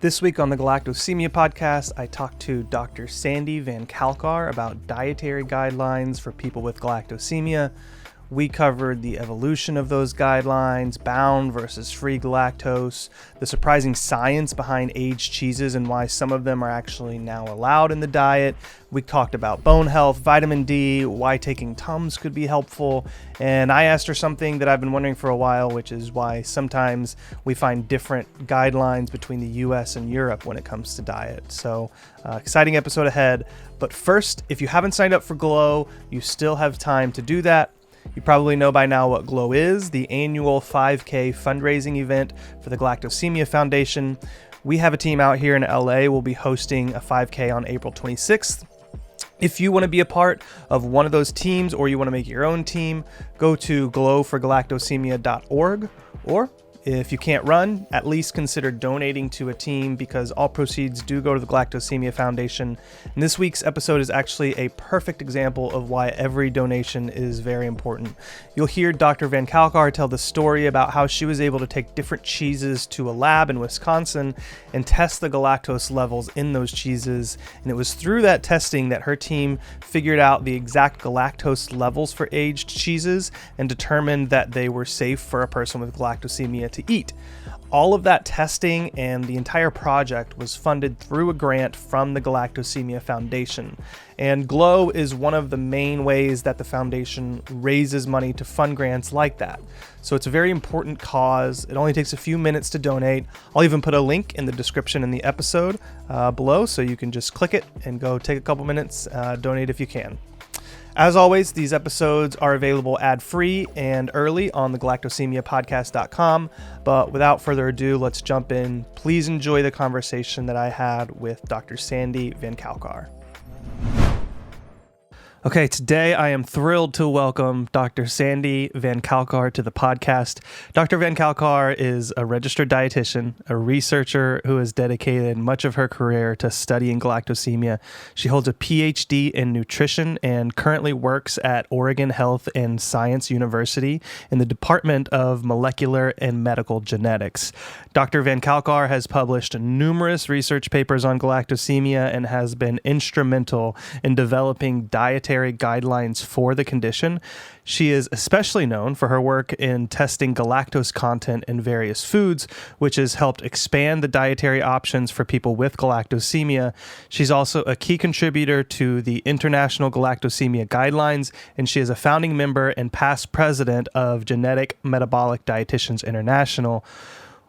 This week on the Galactosemia Podcast, I talked to Dr. Sandy Van Calcar about dietary guidelines for people with galactosemia. We covered the evolution of those guidelines, bound versus free galactose, the surprising science behind aged cheeses and why some of them are actually now allowed in the diet. We talked about bone health, vitamin D, why taking Tums could be helpful, and I asked her something that I've been wondering for a while, which is why sometimes we find different guidelines between the US and Europe when it comes to diet. So, exciting episode ahead. But first, if you haven't signed up for Glow, you still have time to do that. You probably know by now what Glow is, the annual 5K fundraising event for the Galactosemia Foundation. We have a team out here in LA. We'll be hosting a 5K on April 26th. If you want to be a part of one of those teams or you want to make your own team, go to glowforgalactosemia.org, or if you can't run, at least consider donating to a team because all proceeds do go to the Galactosemia Foundation. And this week's episode is actually a perfect example of why every donation is very important. You'll hear Dr. Van Calcar tell the story about how she was able to take different cheeses to a lab in Wisconsin and test the galactose levels in those cheeses. And it was through that testing that her team figured out the exact galactose levels for aged cheeses and determined that they were safe for a person with galactosemia to eat. All of that testing and the entire project was funded through a grant from the Galactosemia Foundation. And Glow is one of the main ways that the foundation raises money to fund grants like that. So it's a very important cause. It only takes a few minutes to donate. I'll even put a link in the description in the episode below, so you can just click it and go take a couple minutes, donate if you can. As always, these episodes are available ad-free and early on the galactosemiapodcast.com. But without further ado, let's jump in. Please enjoy the conversation that I had with Dr. Sandy Van Calcar. Okay, today I am thrilled to welcome Dr. Sandy Van Calcar to the podcast. Dr. Van Calcar is a registered dietitian, a researcher who has dedicated much of her career to studying galactosemia. She holds a PhD in nutrition and currently works at Oregon Health and Science University in the Department of Molecular and Medical Genetics. Dr. Van Calcar has published numerous research papers on galactosemia and has been instrumental in developing dietary guidelines for the condition. She is especially known for her work in testing galactose content in various foods, which has helped expand the dietary options for people with galactosemia. She's also a key contributor to the International Galactosemia Guidelines, and she is a founding member and past president of Genetic Metabolic Dietitians International.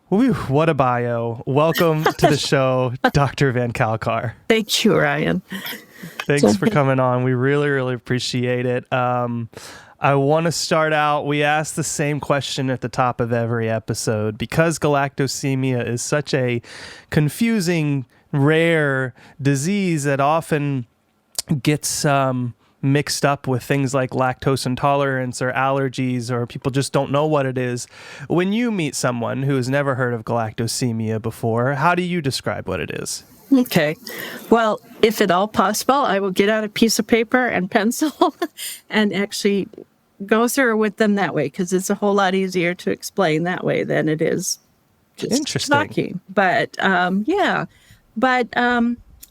Whew, what a bio. Welcome to the show, Dr. Van Calcar. Thank you, Ryan. Thanks for coming on. We really, really appreciate it. I want to start out, we ask the same question at the top of every episode. Because galactosemia is such a confusing, rare disease that often gets mixed up with things like lactose intolerance or allergies, or people just don't know what it is. When you meet someone who has never heard of galactosemia before, how do you describe what it is? Okay. Well, if at all possible, I will get out a piece of paper and pencil and actually go through with them that way, because it's a whole lot easier to explain that way than it is just talking. But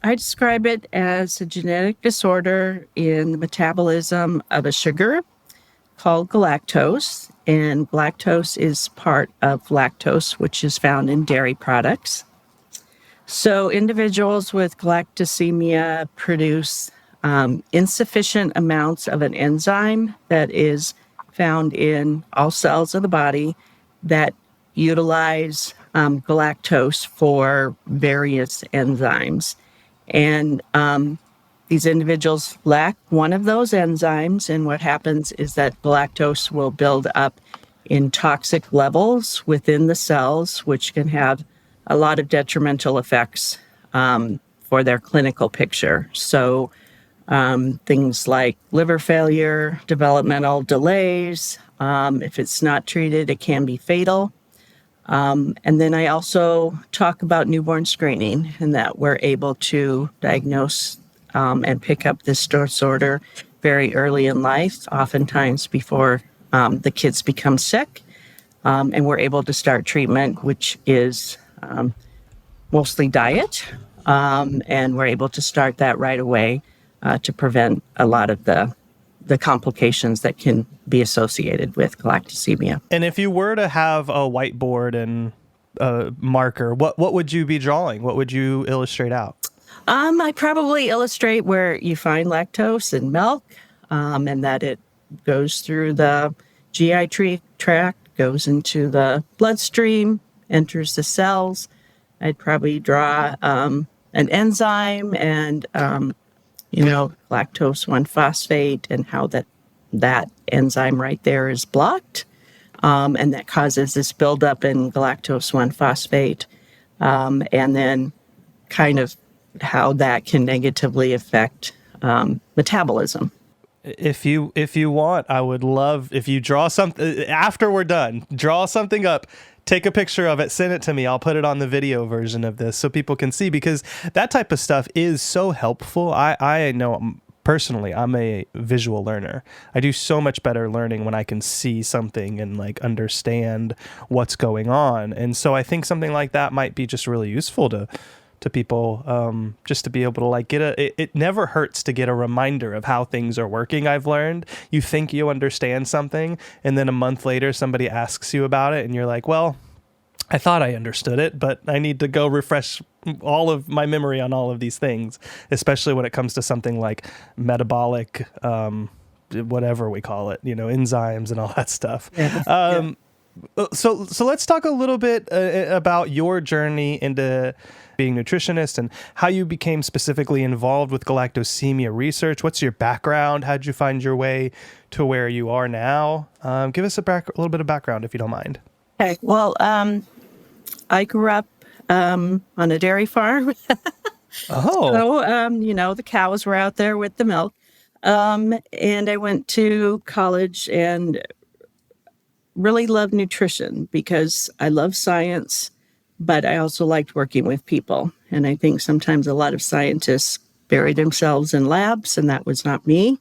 I describe it as a genetic disorder in the metabolism of a sugar called galactose. And galactose is part of lactose, which is found in dairy products. So individuals with galactosemia produce insufficient amounts of an enzyme that is found in all cells of the body that utilize galactose for various enzymes. And these individuals lack one of those enzymes, and what happens is that galactose will build up in toxic levels within the cells, which can have a lot of detrimental effects for their clinical picture. So things like liver failure, developmental delays. If it's not treated, it can be fatal. And then I also talk about newborn screening, and that we're able to diagnose and pick up this disorder very early in life, oftentimes before the kids become sick. And we're able to start treatment, which is mostly diet, and we're able to start that right away to prevent a lot of the complications that can be associated with galactosemia. And if you were to have a whiteboard and a marker, what would you be drawing? What would you illustrate out? I probably illustrate where you find lactose in milk, and that it goes through the GI tract, goes into the bloodstream, enters the cells. I'd probably draw an enzyme and, lactose 1-phosphate and how that enzyme right there is blocked. And that causes this buildup in galactose 1-phosphate. And then kind of how that can negatively affect metabolism. If you want, I would love if you draw something after we're done. Draw something up, take a picture of it, send it to me. I'll put it on the video version of this so people can see, because that type of stuff is so helpful. I know personally, I'm a visual learner. I do so much better learning when I can see something and like understand what's going on. And so I think something like that might be just really useful to people, just to be able to like it never hurts to get a reminder of how things are working. I've learned you think you understand something, and then a month later somebody asks you about it and you're like, well, I thought I understood it, but I need to go refresh all of my memory on all of these things, especially when it comes to something like metabolic, whatever we call it, enzymes and all that stuff. Yeah. So let's talk a little bit about your journey into being a nutritionist and how you became specifically involved with galactosemia research. What's your background? How did you find your way to where you are now? Give us a little bit of background, if you don't mind. Okay. Well, I grew up on a dairy farm. Oh. So, the cows were out there with the milk. And I went to college and really loved nutrition because I love science, but I also liked working with people. And I think sometimes a lot of scientists bury themselves in labs, and that was not me.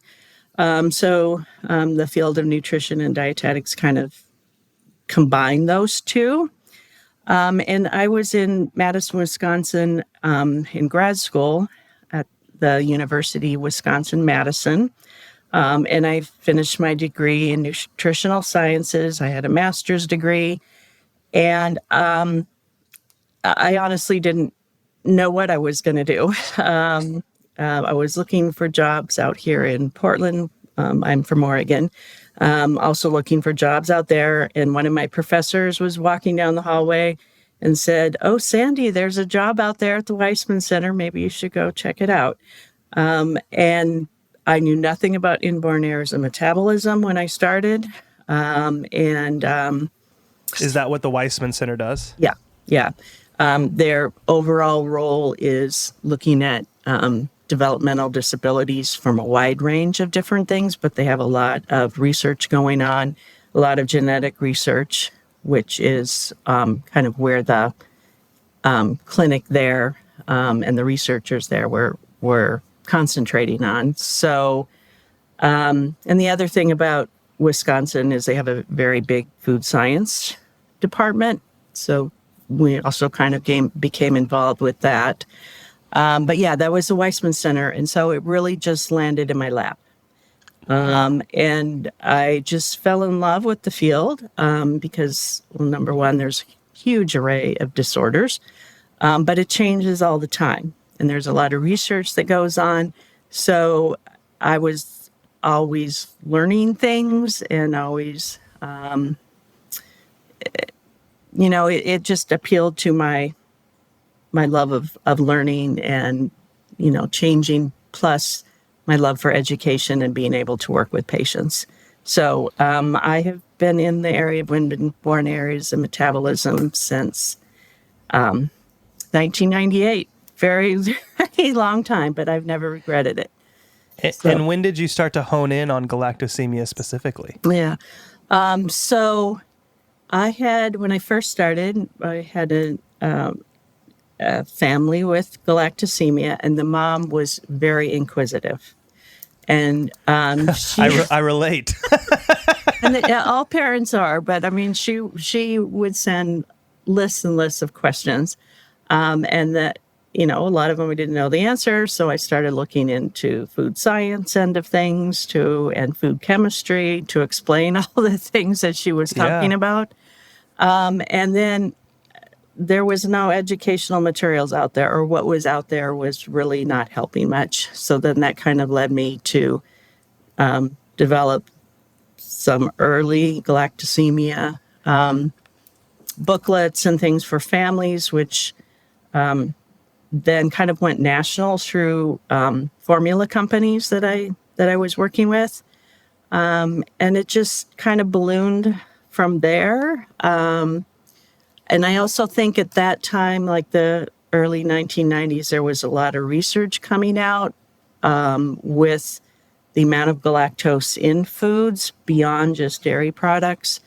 So the field of nutrition and dietetics kind of combine those two. And I was in Madison, Wisconsin, in grad school at the University of Wisconsin-Madison. And I finished my degree in nutritional sciences. I had a master's degree. And I honestly didn't know what I was going to do. I was looking for jobs out here in Portland. I'm from Oregon. Also looking for jobs out there. And one of my professors was walking down the hallway and said, "Oh, Sandy, there's a job out there at the Weissman Center. Maybe you should go check it out." And I knew nothing about inborn errors of metabolism when I started. Is that what the Weissman Center does? Yeah. Their overall role is looking at developmental disabilities from a wide range of different things, but they have a lot of research going on, a lot of genetic research, which is kind of where the clinic there and the researchers there were concentrating on. So, and the other thing about Wisconsin is they have a very big food science department. So we also kind of became involved with that. But yeah, that was the Weissman Center. And so it really just landed in my lap. And I just fell in love with the field because, well, number one, there's a huge array of disorders, but it changes all the time. And there's a lot of research that goes on. So I was always learning things and always, it just appealed to my love of learning and, changing, plus my love for education and being able to work with patients. So I have been in the area of inborn errors and metabolism since 1998. Very, very long time, but I've never regretted it. And when did you start to hone in on galactosemia specifically? Yeah. So when I first started, I had a family with galactosemia, and the mom was very inquisitive. And I relate. And all parents are, but I mean, she would send lists and lists of questions. And that, a lot of them we didn't know the answer. So I started looking into food science end of things and food chemistry to explain all the things that she was talking Yeah. about. And then there was no educational materials out there, or what was out there was really not helping much. So then that kind of led me to develop some early galactosemia booklets and things for families, which then kind of went national through formula companies that I was working with, and it just kind of ballooned from there. And I also think at that time, like the early 1990s, there was a lot of research coming out with the amount of galactose in foods beyond just dairy products.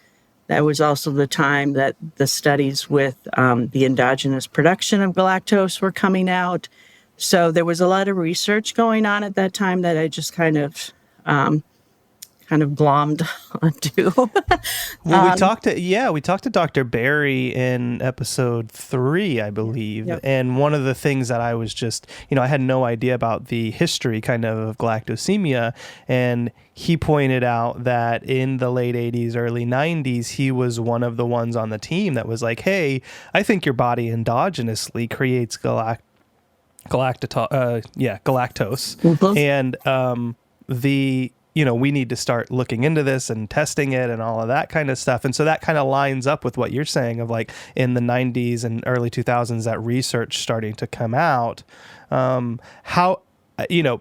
That was also the time that the studies with the endogenous production of galactose were coming out. So there was a lot of research going on at that time that I just kind of glommed onto. Well, we talked to Dr. Barry in episode 3, I believe. Yep. And one of the things that I was just, I had no idea about the history kind of galactosemia. And he pointed out that in the late 80s, early 90s, he was one of the ones on the team that was like, hey, I think your body endogenously creates galactose. Mhm. And we need to start looking into this and testing it and all of that kind of stuff. And so that kind of lines up with what you're saying of like in the 90s and early 2000s, that research starting to come out.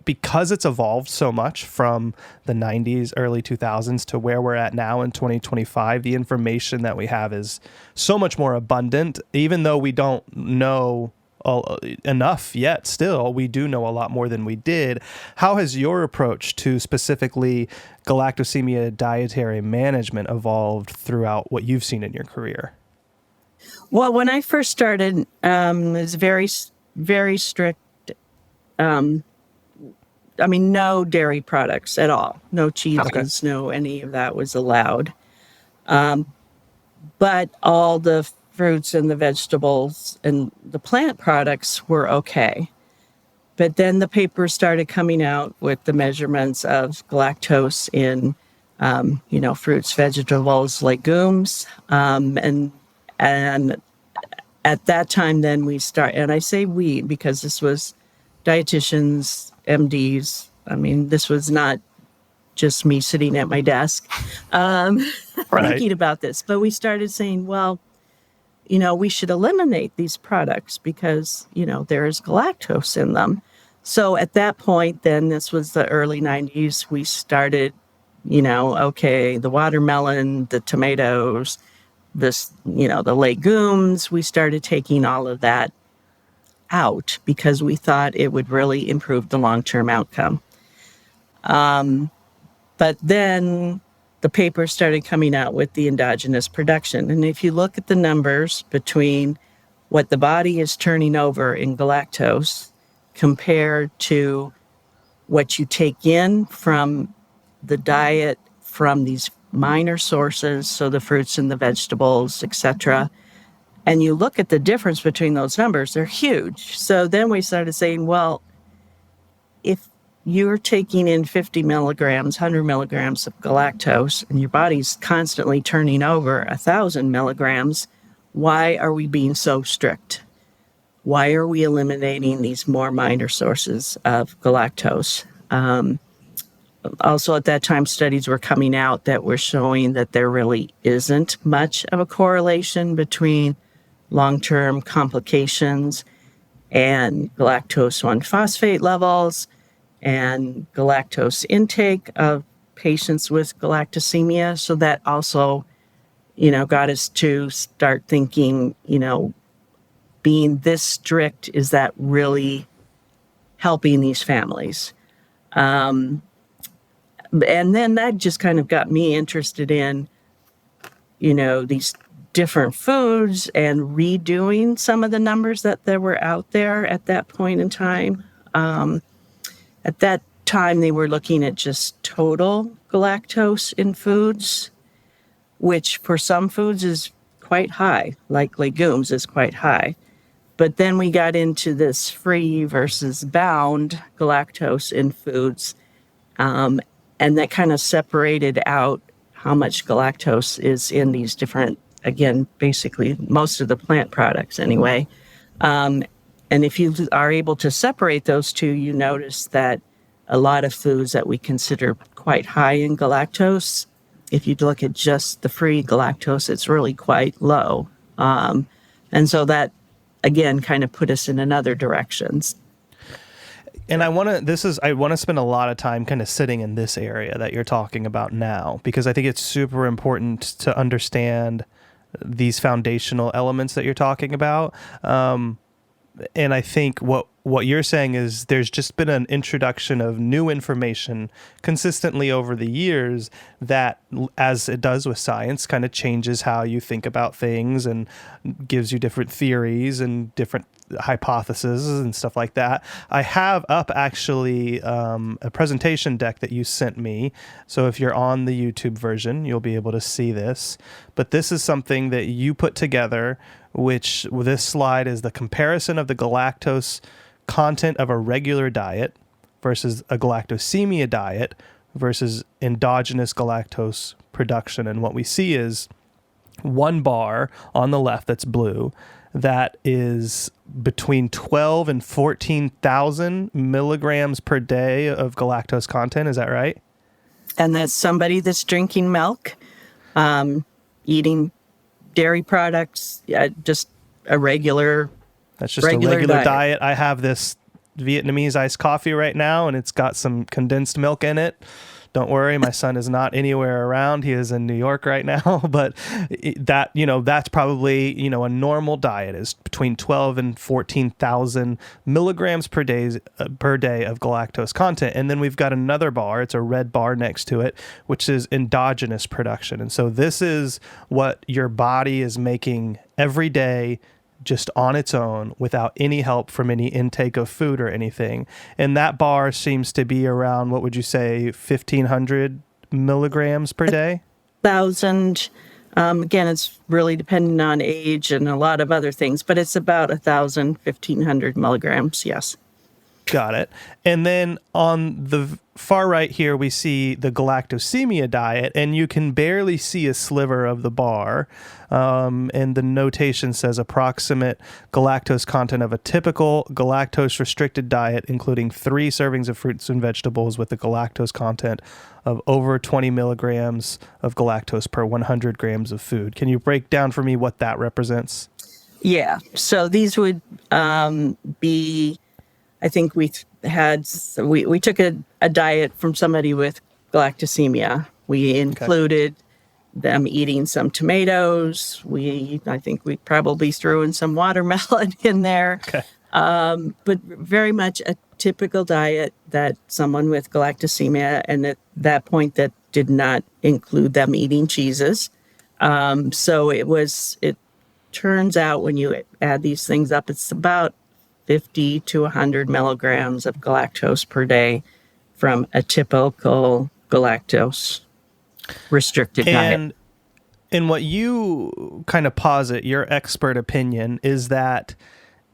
Because it's evolved so much from the 90s, early 2000s to where we're at now in 2025, the information that we have is so much more abundant, even though we don't know enough yet. Still, we do know a lot more than we did. How has your approach to specifically galactosemia dietary management evolved throughout what you've seen in your career? Well, when I first started, it was very, very strict. No dairy products at all. No cheeses, no any of that was allowed. But all the fruits and the vegetables and the plant products were okay. But then the papers started coming out with the measurements of galactose in, fruits, vegetables, legumes, and at that time, then and I say we because this was dietitians, MDs. This was not just me sitting at my desk thinking about this. But we started saying, well, we should eliminate these products because, there is galactose in them. So at that point, then this was the early 90s, we started, the watermelon, the tomatoes, the legumes, we started taking all of that out because we thought it would really improve the long-term outcome. But then the papers started coming out with the endogenous production. And if you look at the numbers between what the body is turning over in galactose compared to what you take in from the diet from these minor sources, so the fruits and the vegetables, etc., and you look at the difference between those numbers, they're huge. So then we started saying, well, if you're taking in 50 milligrams, 100 milligrams of galactose, and your body's constantly turning over 1,000 milligrams, why are we being so strict? Why are we eliminating these more minor sources of galactose? Also, at that time, studies were coming out that were showing that there really isn't much of a correlation between long-term complications and galactose 1-phosphate levels and galactose intake of patients with galactosemia. So that also, got us to start thinking, being this strict, is that really helping these families? And then that just kind of got me interested in, these different foods and redoing some of the numbers that there were out there at that point in time. At that time, they were looking at just total galactose in foods, which for some foods is quite high, like legumes is quite high. But then we got into this free versus bound galactose in foods. And that kind of separated out how much galactose is in these different, again, basically most of the plant products anyway. And if you are able to separate those two, you notice that a lot of foods that we consider quite high in galactose, if you look at just the free galactose, it's really quite low. And so that, again, kind of put us in another directions. And I want to spend a lot of time kind of sitting in this area that you're talking about now, because I think it's super important to understand these foundational elements that you're talking about. And I think what you're saying is there's just been an introduction of new information consistently over the years that, as it does with science, kind of changes how you think about things and gives you different theories and different hypotheses and stuff like that. I have up actually a presentation deck that you sent me. So if you're on the YouTube version, you'll be able to see this. But this is something that you put together, which this slide is the comparison of the galactose content of a regular diet versus a galactosemia diet versus endogenous galactose production. And what we see is one bar on the left that's blue that is between 12 and 14,000 milligrams per day of galactose content. Is that right? And that's somebody that's drinking milk, eating dairy products, just a regular. That's just a regular diet. I have this Vietnamese iced coffee right now, and it's got some condensed milk in it. Don't worry, my son is not anywhere around. He is in New York right now, but that's probably, a normal diet is between 12 and 14,000 milligrams per day of galactose content. And then we've got another bar, it's a red bar next to it, which is endogenous production. And so this is what your body is making every day just on its own without any help from any intake of food or anything. And that bar seems to be around, what would you say, 1,500 milligrams per day? 1,000. Again, it's really dependent on age and a lot of other things, but it's about 1,000, 1,500 milligrams, yes. Got it. And then on the far right here, we see the galactosemia diet, and you can barely see a sliver of the bar. And the notation says approximate galactose content of a typical galactose-restricted diet, including 3 servings of fruits and vegetables with a galactose content of over 20 milligrams of galactose per 100 grams of food. Can you break down for me what that represents? Yeah. So these would be... I think we took a diet from somebody with galactosemia. We included them eating some tomatoes. I think we probably threw in some watermelon in there. Okay. But very much a typical diet that someone with galactosemia, and at that point that did not include them eating cheeses. So it turns out when you add these things up, it's about 50 to 100 milligrams of galactose per day from a typical galactose restricted diet. And what you kind of posit, your expert opinion, is that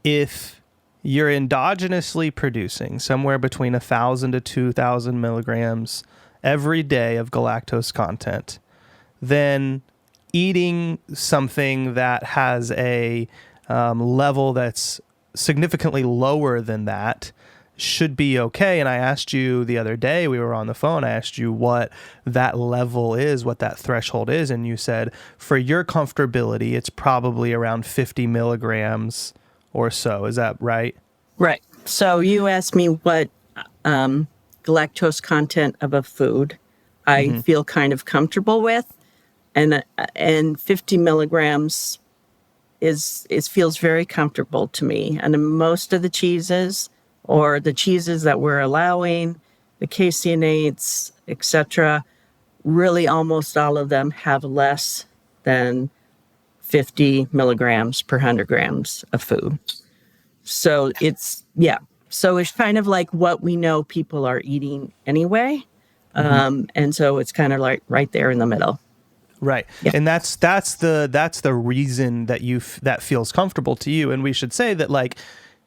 if you're endogenously producing somewhere between 1,000 to 2,000 milligrams every day of galactose content, then eating something that has a level that's significantly lower than that should be okay. And I asked you the other day, we were on the phone, I asked you what that level is, what that threshold is, and you said for your comfortability, it's probably around 50 milligrams or so. Is that right? Right. So you asked me what galactose content of a food I feel kind of comfortable with, and 50 milligrams feels very comfortable to me. And most of the cheeses, or the cheeses that we're allowing, the caseinates, etc., really almost all of them have less than 50 milligrams per 100 grams of food. So it's kind of like what we know people are eating anyway. And so it's kind of like right there in the middle. Right. Yeah. And that's the reason that that feels comfortable to you. And we should say that, like,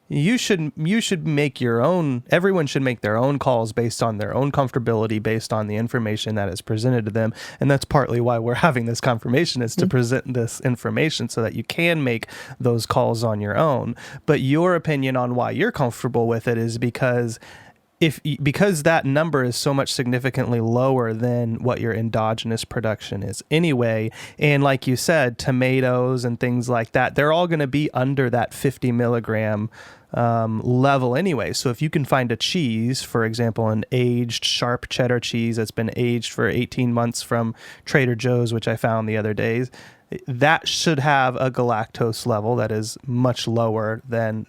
you should make your own, everyone should make their own calls based on their own comfortability, based on the information that is presented to them. And that's partly why we're having this confirmation, is to present this information so that you can make those calls on your own. But your opinion on why you're comfortable with it is because that number is so much significantly lower than what your endogenous production is anyway. And like you said, tomatoes and things like that, they're all going to be under that 50 milligram level anyway. So if you can find a cheese, for example, an aged sharp cheddar cheese that's been aged for 18 months from Trader Joe's, which I found the other day, that should have a galactose level that is much lower than,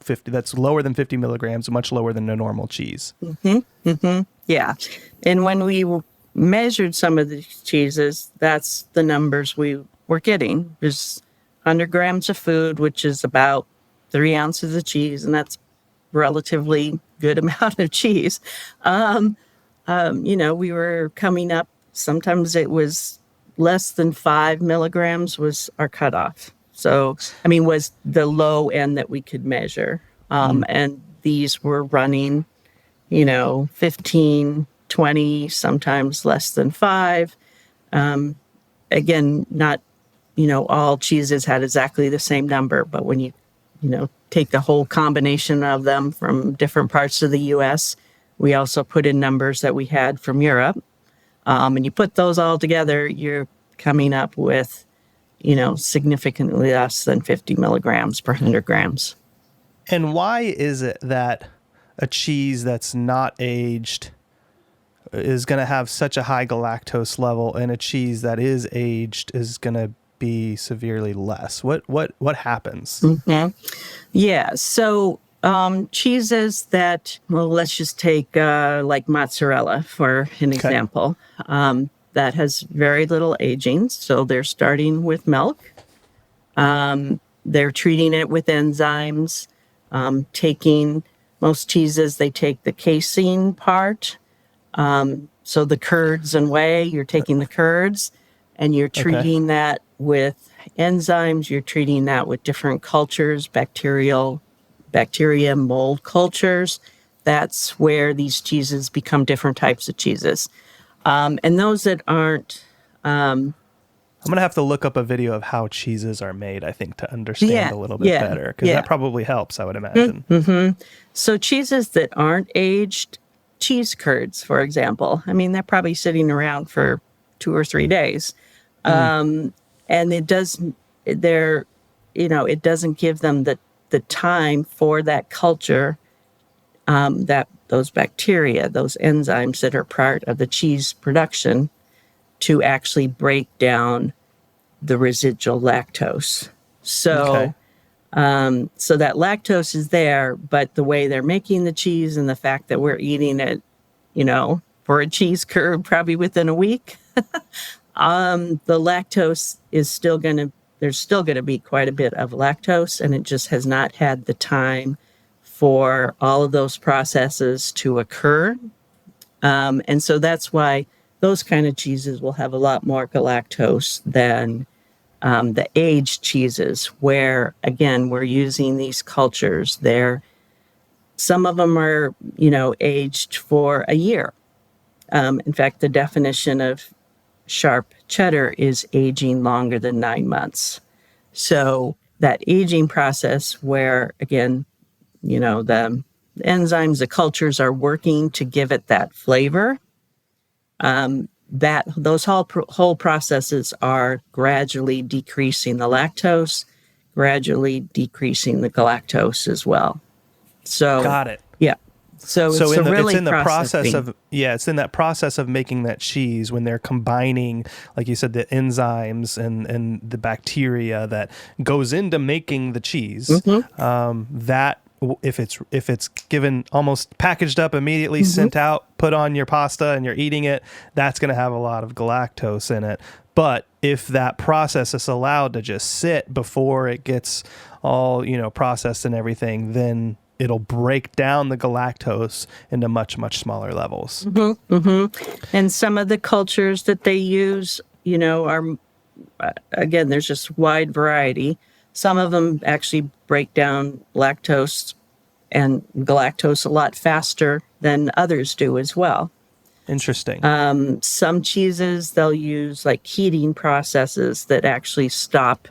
50. That's lower than 50 milligrams, much lower than a normal cheese. Yeah. And when we measured some of these cheeses, that's the numbers we were getting. There's 100 grams of food, which is about 3 ounces of cheese, and that's relatively good amount of cheese. We were coming up, sometimes it was less than 5 milligrams was our cutoff. So, was the low end that we could measure. And these were running, 15, 20, sometimes less than 5. Again, not, all cheeses had exactly the same number, but when you take the whole combination of them from different parts of the U.S., we also put in numbers that we had from Europe. And you put those all together, you're coming up with significantly less than 50 milligrams per 100 grams. And why is it that a cheese that's not aged is going to have such a high galactose level, and a cheese that is aged is going to be severely less? What happens? Yeah. So cheeses that, let's just take like mozzarella for an example. That has very little aging. So they're starting with milk. They're treating it with enzymes, taking most cheeses, they take the casein part. So the curds and whey, you're taking the curds and you're treating that with enzymes. You're treating that with different cultures, bacteria, mold cultures. That's where these cheeses become different types of cheeses. And those that aren't... I'm going to have to look up a video of how cheeses are made, I think, to understand a little bit better, because that probably helps, I would imagine. So cheeses that aren't aged, cheese curds, for example, they're probably sitting around for 2 or 3 days. And it doesn't give them the time for that culture, those bacteria, those enzymes that are part of the cheese production, to actually break down the residual lactose. So, so that lactose is there, but the way they're making the cheese and the fact that we're eating it, for a cheese curd probably within a week, the lactose is there's still going to be quite a bit of lactose, and it just has not had the time for all of those processes to occur. And so that's why those kind of cheeses will have a lot more galactose than the aged cheeses, where, again, we're using these cultures. Some of them are, aged for a year. In fact, the definition of sharp cheddar is aging longer than 9 months. So that aging process where, again, the enzymes, the cultures are working to give it that flavor. Those whole processes are gradually decreasing the lactose, gradually decreasing the galactose as well. So got it. Yeah. So it's in the process of it's in that process of making that cheese, when they're combining, like you said, the enzymes and the bacteria that goes into making the cheese. That if it's given almost packaged up immediately, sent out, put on your pasta, and you're eating it, that's going to have a lot of galactose in it. But if that process is allowed to just sit before it gets all processed and everything, then it'll break down the galactose into much, much smaller levels. And some of the cultures that they use, are, again, there's just wide variety. Some of them actually break down lactose and galactose a lot faster than others do as well. Interesting. Some cheeses, they'll use like heating processes that actually stop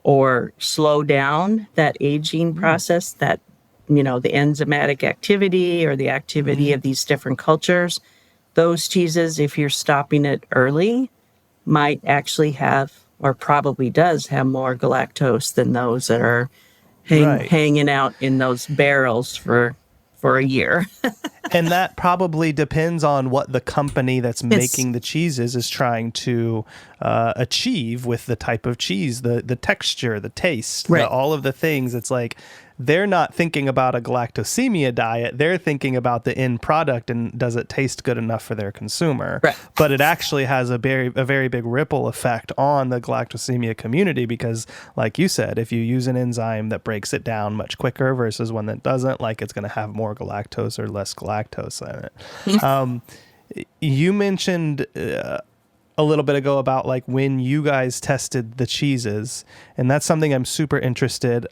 or slow down that aging process, that, the enzymatic activity or the activity of these different cultures. Those cheeses, if you're stopping it early, might actually have, or probably does have, more galactose than those that are hanging out in those barrels for a year. And that probably depends on what the company that's making the cheeses is trying to achieve with the type of cheese, the texture, the taste, all of the things. It's like they're not thinking about a galactosemia diet. They're thinking about the end product and does it taste good enough for their consumer. Right. But it actually has a very big ripple effect on the galactosemia community because, like you said, if you use an enzyme that breaks it down much quicker versus one that doesn't, like it's going to have more galactose or less galactose in it. You mentioned a little bit ago about like when you guys tested the cheeses, and that's something I'm super interested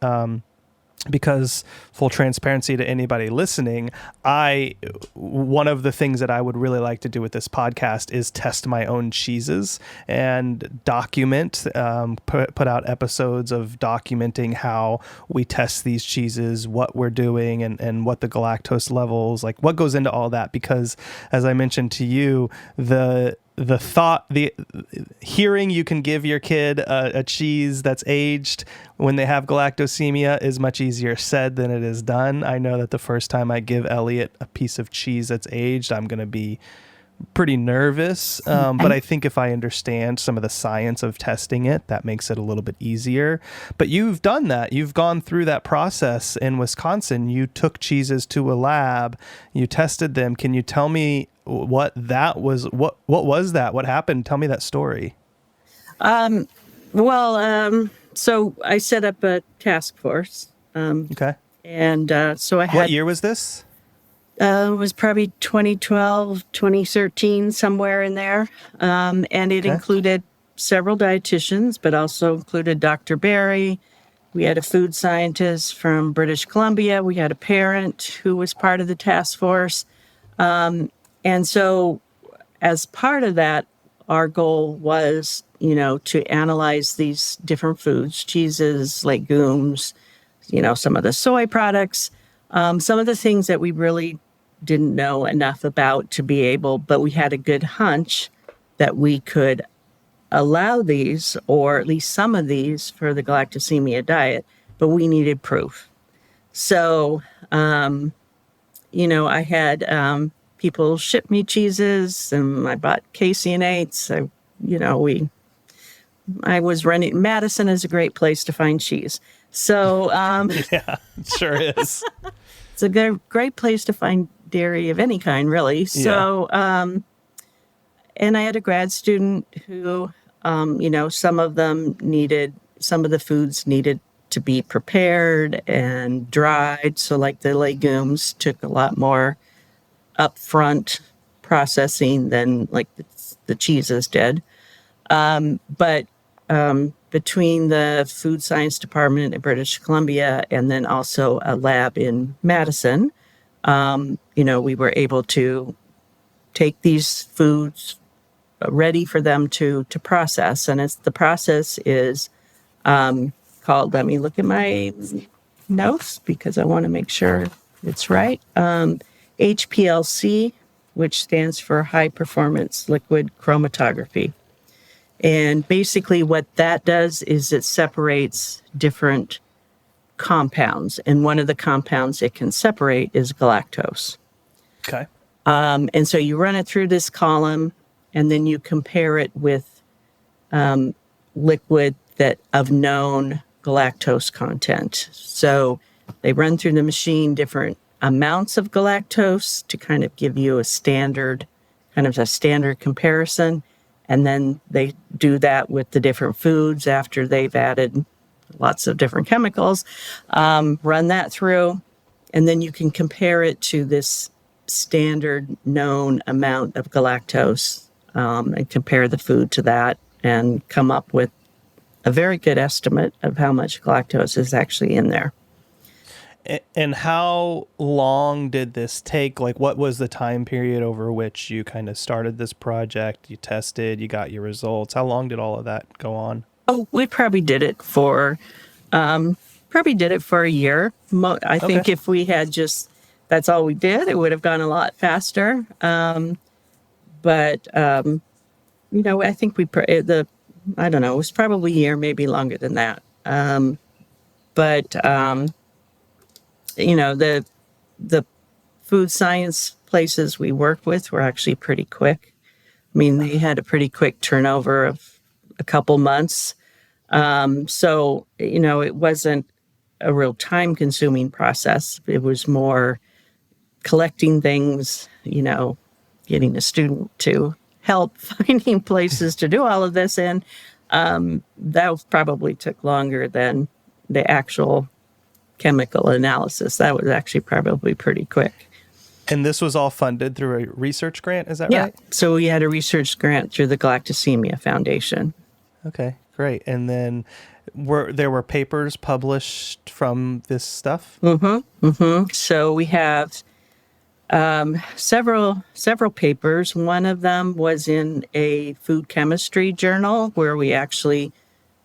because full transparency to anybody listening, one of the things that I would really like to do with this podcast is test my own cheeses and document, put out episodes of documenting how we test these cheeses, what we're doing, and what the galactose levels, like what goes into all that. Because as I mentioned to you, the hearing you can give your kid a cheese that's aged when they have galactosemia is much easier said than it is done. I know that the first time I give Elliot a piece of cheese that's aged, I'm going to be pretty nervous. But I think if I understand some of the science of testing it, that makes it a little bit easier. But you've done that. You've gone through that process in Wisconsin. You took cheeses to a lab. You tested them. Can you tell me what that was? What was that? What happened? Tell me that story. So I set up a task force. Okay. And so I had... What year was this? It was probably 2012, 2013, somewhere in there. And it included several dietitians, but also included Dr. Barry. We had a food scientist from British Columbia. We had a parent who was part of the task force. And so as part of that, our goal was, to analyze these different foods, cheeses, legumes, some of the soy products, some of the things that we really didn't know enough about to be able, but we had a good hunch that we could allow these, or at least some of these, for the galactosemia diet, but we needed proof. So, I had people ship me cheeses, and I bought caseinate. I was renting. Madison is a great place to find cheese. So, yeah, it sure is. It's a great place to find dairy of any kind, really. So, and I had a grad student who, some of the foods needed to be prepared and dried. So like the legumes took a lot more upfront processing than like the cheeses did. But between the food science department in British Columbia and then also a lab in Madison, we were able to take these foods ready for them to process. And the process is called, let me look at my notes because I want to make sure it's right. HPLC, which stands for high performance liquid chromatography. And basically what that does is it separates different compounds. And one of the compounds it can separate is galactose. Okay. And so you run it through this column, and then you compare it with liquid that of known galactose content. So they run through the machine different amounts of galactose to kind of give you a standard comparison. And then they do that with the different foods after they've added lots of different chemicals, run that through, and then you can compare it to this standard known amount of galactose and compare the food to that and come up with a very good estimate of how much galactose is actually in there. And how long did this take? Like, what was the time period over which you kind of started this project? You tested, you got your results. How long did all of that go on? Oh, we probably did it for a year. I think if we had just, that's all we did, it would have gone a lot faster. But I think I don't know, it was probably a year, maybe longer than that. The food science places we work with were actually pretty quick. I mean, they had a pretty quick turnover of a couple months. So it wasn't a real time-consuming process. It was more collecting things, getting a student to help finding places to do all of this in. That probably took longer than the actual chemical analysis. That was actually probably pretty quick. And this was all funded through a research grant, is that right? Yeah. So we had a research grant through the Galactosemia Foundation. Okay, great. And then there were papers published from this stuff? Mm-hmm. Mm-hmm. So we have several papers. One of them was in a food chemistry journal where we actually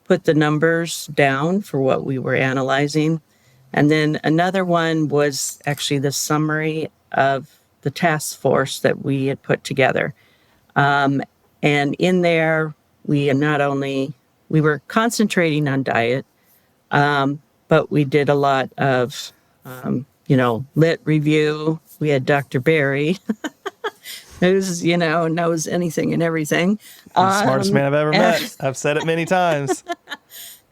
put the numbers down for what we were analyzing. And then another one was actually the summary of the task force that we had put together. And in there, we were concentrating on diet, but we did a lot of, lit review. We had Dr. Barry, who's, knows anything and everything. The smartest man I've ever met. I've said it many times.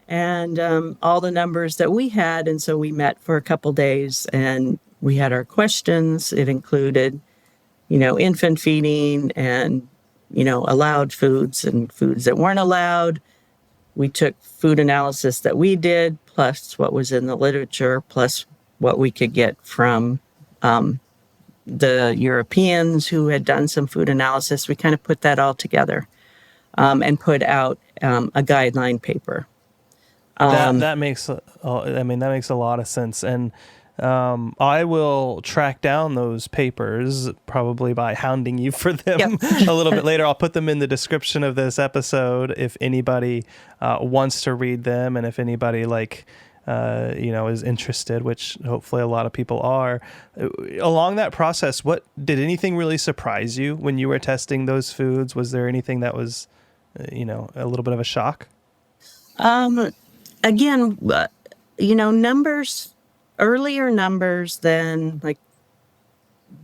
And all the numbers that we had. And so we met for a couple days and we had our questions. It included, infant feeding and, allowed foods and foods that weren't allowed. We took food analysis that we did, plus what was in the literature, plus what we could get from the Europeans who had done some food analysis. We kind of put that all together and put out a guideline paper. That makes a lot of sense. And I will track down those papers probably by hounding you for them a little bit later. I'll put them in the description of this episode if anybody wants to read them, and if anybody is interested, which hopefully a lot of people are. Along that process, did anything really surprise you when you were testing those foods? Was there anything that was, a little bit of a shock? Again, earlier numbers than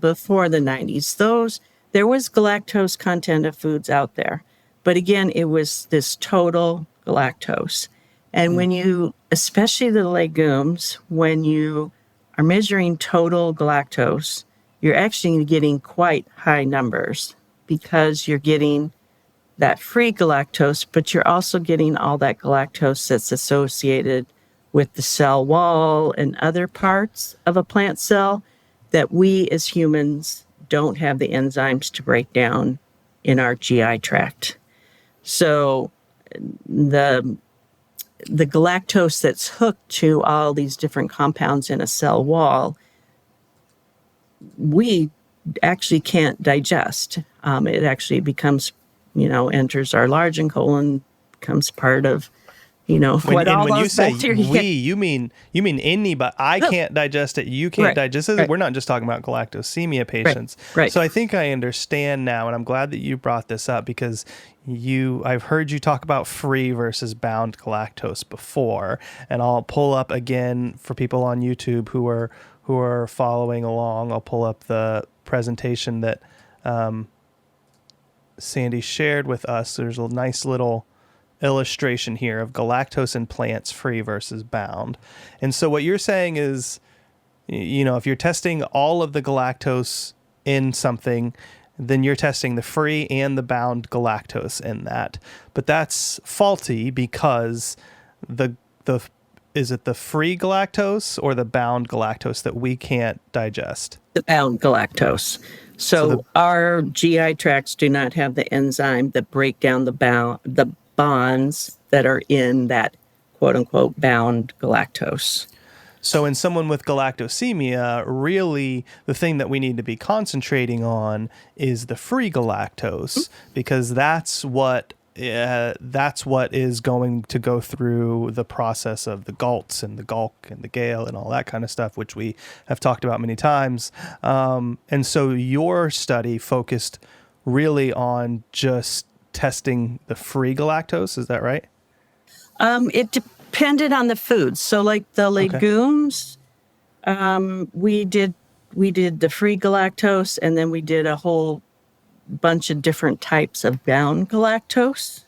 before the 90s, there was galactose content of foods out there. But again, it was this total galactose. And when you, especially the legumes, when you are measuring total galactose, you're actually getting quite high numbers because you're getting that free galactose, but you're also getting all that galactose that's associated with the cell wall and other parts of a plant cell that we as humans don't have the enzymes to break down in our GI tract. So the galactose that's hooked to all these different compounds in a cell wall, we actually can't digest. It actually becomes, enters our large colon, becomes part of, when you say you mean anybody. I can't digest it. You can't digest it. We're not just talking about galactosemia patients. Right. So I think I understand now, and I'm glad that you brought this up because I've heard you talk about free versus bound galactose before, and I'll pull up again for people on YouTube who are following along. I'll pull up the presentation that Sandy shared with us. There's a nice little illustration here of galactose in plants, free versus bound. And so what you're saying is, if you're testing all of the galactose in something, then you're testing the free and the bound galactose in that. But that's faulty because the is it the free galactose or the bound galactose that we can't digest? The bound galactose. So our GI tracts do not have the enzyme that break down the bonds that are in that quote unquote bound galactose. So in someone with galactosemia, really the thing that we need to be concentrating on is the free galactose, because that's what is going to go through the process of the galts and the Galc and the Gale and all that kind of stuff, which we have talked about many times. And so your study focused really on just testing the free galactose. Is that right? It depended on the foods. So like the legumes, we did the free galactose, and then we did a whole bunch of different types of bound galactose.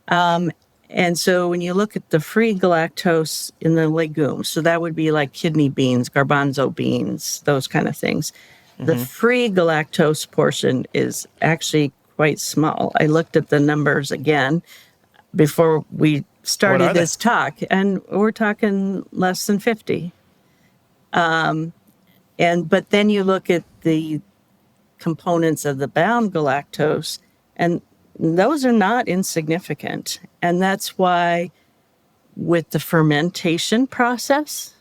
And so when you look at the free galactose in the legumes, so that would be like kidney beans, garbanzo beans, those kind of things. Mm-hmm. The free galactose portion is actually quite small. I looked at the numbers again before we started this talk, and we're talking less than 50. But then you look at the components of the bound galactose, and those are not insignificant. And that's why with the fermentation process,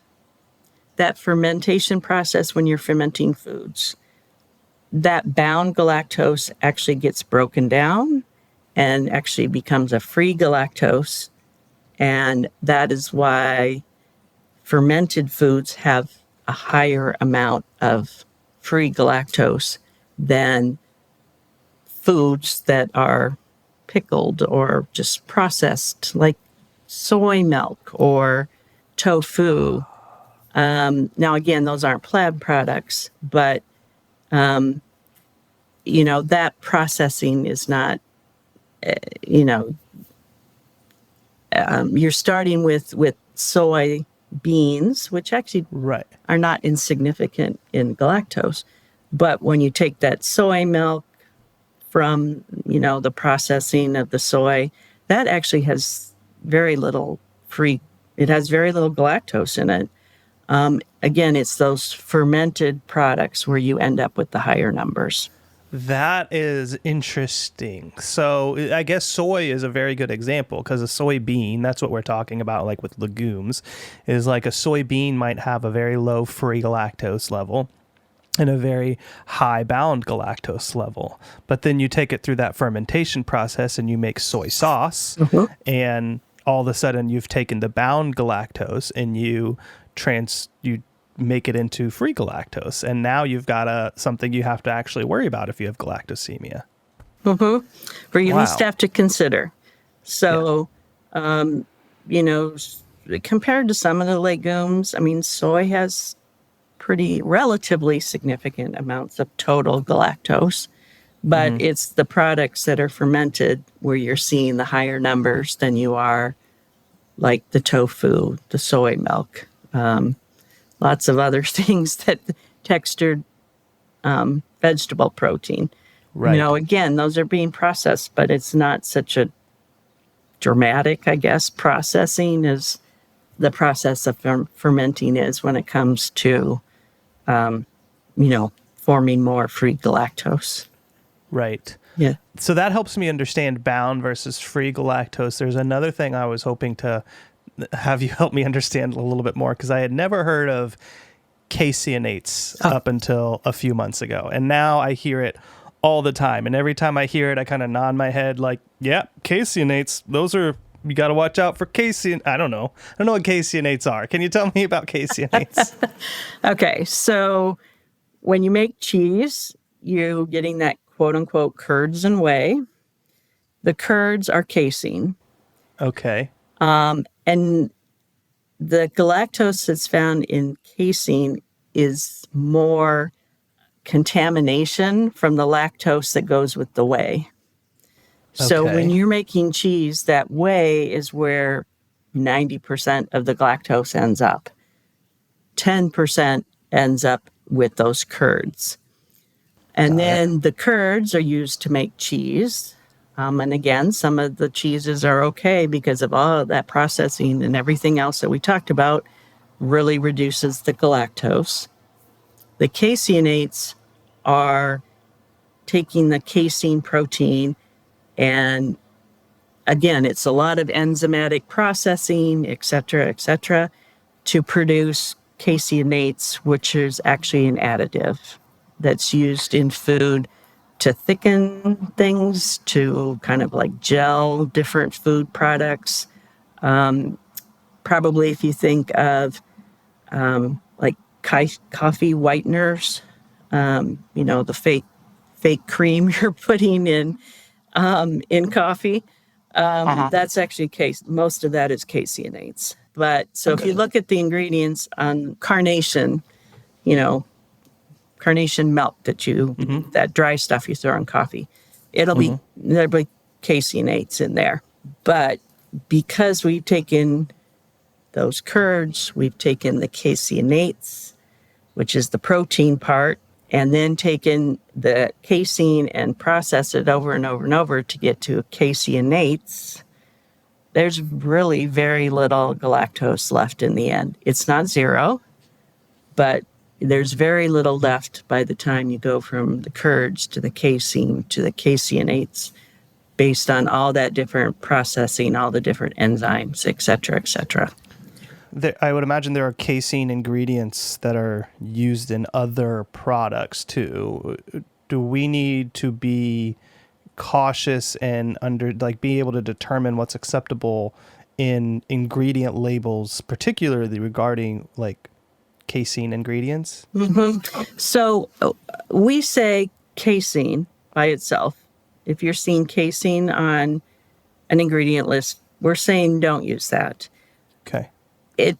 when you're fermenting foods, that bound galactose actually gets broken down and actually becomes a free galactose. And that is why fermented foods have a higher amount of free galactose than foods that are pickled or just processed, like soy milk or tofu. Now, again, those aren't PLAB products, but, that processing is not, you're starting with soy beans, which actually are not insignificant in galactose. But when you take that soy milk from, the processing of the soy, that actually has very little galactose in it. Again, it's those fermented products where you end up with the higher numbers. That is interesting. So I guess soy is a very good example, because a soybean, that's what we're talking about, like with legumes, is like a soybean might have a very low free galactose level and a very high bound galactose level. But then you take it through that fermentation process and you make soy sauce, and all of a sudden you've taken the bound galactose and you make it into free galactose, and now you've got something you have to actually worry about if you have galactosemia. Or you at least have to consider. So, compared to some of the legumes, soy has pretty relatively significant amounts of total galactose, but it's the products that are fermented where you're seeing the higher numbers than you are like the tofu, the soy milk, lots of other things that textured vegetable protein. Right. Again, those are being processed, but it's not such a dramatic, I guess, processing as the process of fermenting is when it comes to, forming more free galactose. Right. Yeah. So that helps me understand bound versus free galactose. There's another thing I was hoping to have you help me understand a little bit more, because I had never heard of caseinates up until a few months ago. And now I hear it all the time. And every time I hear it, I kind of nod my head like, yeah, caseinates, those are, you got to watch out for casein. I don't know what caseinates are. Can you tell me about caseinates? Okay. So when you make cheese, you're getting that quote unquote curds and whey. The curds are casein. Okay. And the galactose that's found in casein is more contamination from the lactose that goes with the whey. So when you're making cheese, that whey is where 90% of the galactose ends up. 10% ends up with those curds. And then the curds are used to make cheese. And again, some of the cheeses are okay because of all of that processing and everything else that we talked about really reduces the galactose. The caseinates are taking the casein protein, and again, it's a lot of enzymatic processing, et cetera, to produce caseinates, which is actually an additive that's used in food to thicken things, to kind of like gel different food products. Probably if you think of like coffee whiteners, the fake cream you're putting in coffee. That's actually most of that is caseinates. But so if you look at the ingredients on carnation, carnation milk that dry stuff you throw in coffee, there'll be caseinates in there. But because we've taken those curds, we've taken the caseinates, which is the protein part, and then taken the casein and processed it over and over and over to get to caseinates, there's really very little galactose left in the end. It's not zero, but there's very little left by the time you go from the curds to the casein to the caseinates, based on all that different processing, all the different enzymes, et cetera, et cetera. I would imagine there are casein ingredients that are used in other products too. Do we need to be cautious and be able to determine what's acceptable in ingredient labels, particularly regarding like casein ingredients? Mm-hmm. So we say casein by itself. If you're seeing casein on an ingredient list, we're saying don't use that. Okay. It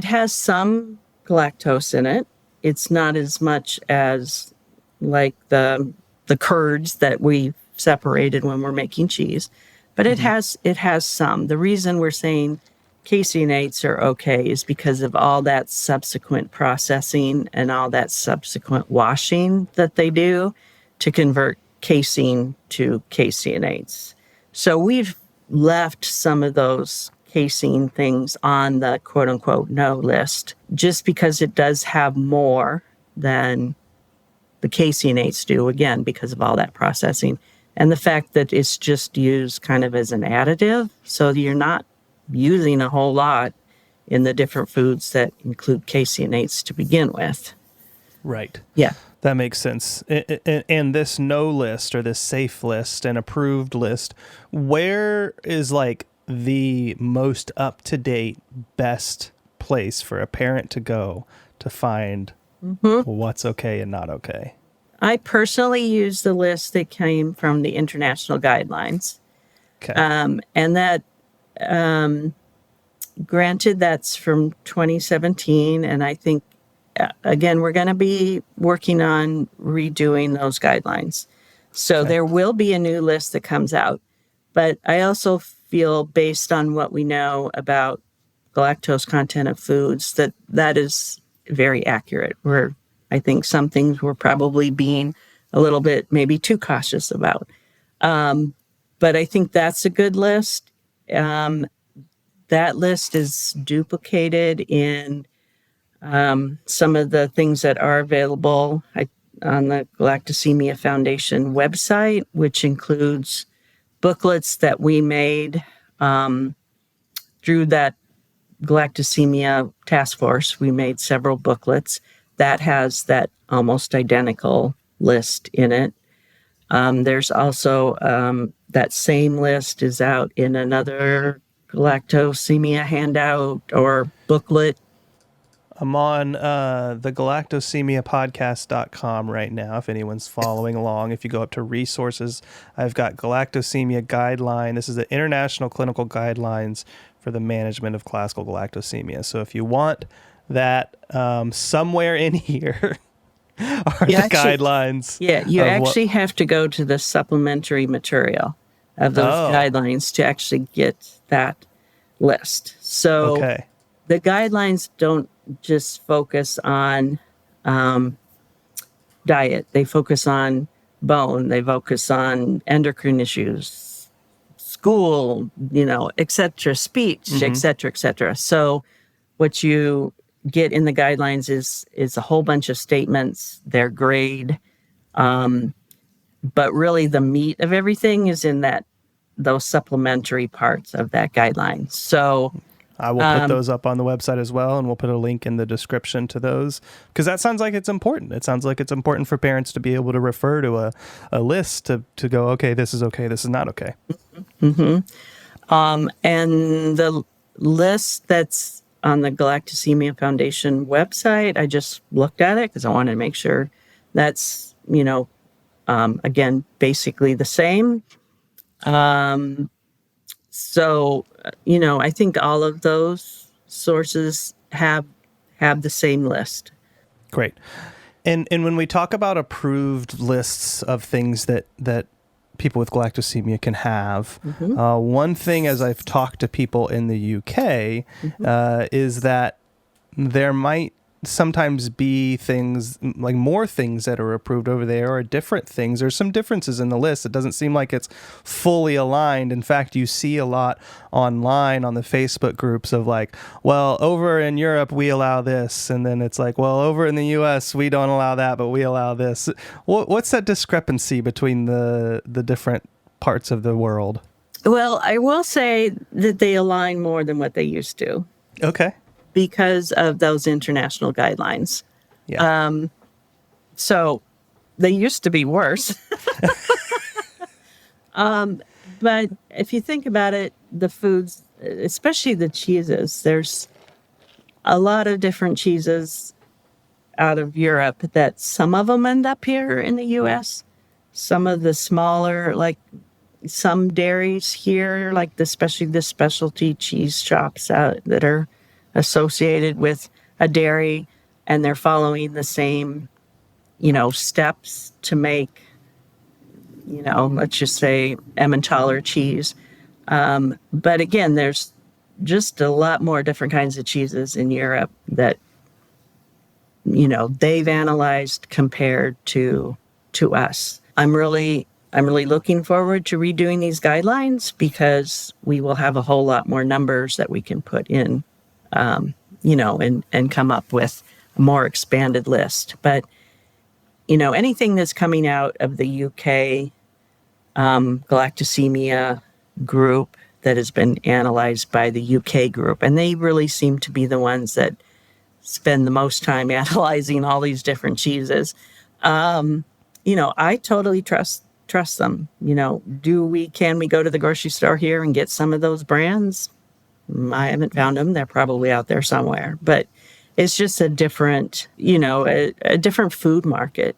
has some galactose in it. It's not as much as like the curds that we separated when we're making cheese, but it has some. The reason we're saying caseinates are okay is because of all that subsequent processing and all that subsequent washing that they do to convert casein to caseinates. So we've left some of those casein things on the quote unquote no list just because it does have more than the caseinates do, again, because of all that processing and the fact that it's just used kind of as an additive. So you're not using a whole lot in the different foods that include caseinates to begin with. Right. Yeah. That makes sense. And this no list or this safe list and approved list, where is like the most up-to-date, best place for a parent to go to find what's okay and not okay? I personally use the list that came from the international guidelines. Okay. And that, granted, that's from 2017. And I think, again, we're going to be working on redoing those guidelines. So there will be a new list that comes out. But I also feel, based on what we know about galactose content of foods, that is very accurate. I think some things we're probably being a little bit maybe too cautious about. But I think that's a good list. That list is duplicated in some of the things that are available on the Galactosemia Foundation website, which includes booklets that we made through that Galactosemia task force. We made several booklets that has that almost identical list in it. There's also that same list is out in another Galactosemia handout or booklet. I'm on the galactosemiapodcast.com right now, if anyone's following along. If you go up to resources, I've got Galactosemia Guideline. This is the International Clinical Guidelines for the Management of Classical Galactosemia. So if you want that, somewhere in here are the guidelines. Yeah, you actually have to go to the supplementary material of those guidelines to actually get that list. So the guidelines don't just focus on diet. They focus on bone. They focus on endocrine issues, school, et cetera, speech, et cetera, et cetera. So what you get in the guidelines is a whole bunch of statements. They're grade, but really the meat of everything is in those supplementary parts of that guideline. So I will put those up on the website as well, and we'll put a link in the description to those, because that sounds like it's important. It sounds like it's important for parents to be able to refer to a list to go, okay, this is not okay. And the list that's on the Galactosemia Foundation website, I just looked at it because I wanted to make sure that's, again, basically the same. So, I think all of those sources have the same list. Great. And when we talk about approved lists of things that people with galactosemia can have, one thing, as I've talked to people in the UK, is that there might sometimes be things, like more things that are approved over there, or different things. There's some differences in the list. It doesn't seem like it's fully aligned. In fact, you see a lot online on the Facebook groups of like, well, over in Europe, we allow this. And then it's like, well, over in the US, we don't allow that, but we allow this. What's that discrepancy between the different parts of the world? Well, I will say that they align more than what they used to. Okay. Because of those international guidelines. Yeah. So they used to be worse. But if you think about it, the foods, especially the cheeses, there's a lot of different cheeses out of Europe that some of them end up here in the U.S. Some of the smaller, like some dairies here, like especially the specialty cheese shops that are associated with a dairy, and they're following the same, steps to make, let's just say Emmentaler cheese. But again, there's just a lot more different kinds of cheeses in Europe that, they've analyzed compared to us. I'm really looking forward to redoing these guidelines, because we will have a whole lot more numbers that we can put in, and come up with a more expanded list. But, anything that's coming out of the UK galactosemia group that has been analyzed by the UK group, and they really seem to be the ones that spend the most time analyzing all these different cheeses. I totally trust them. Can we go to the grocery store here and get some of those brands? I haven't found them. They're probably out there somewhere, but it's just a different, a different food market.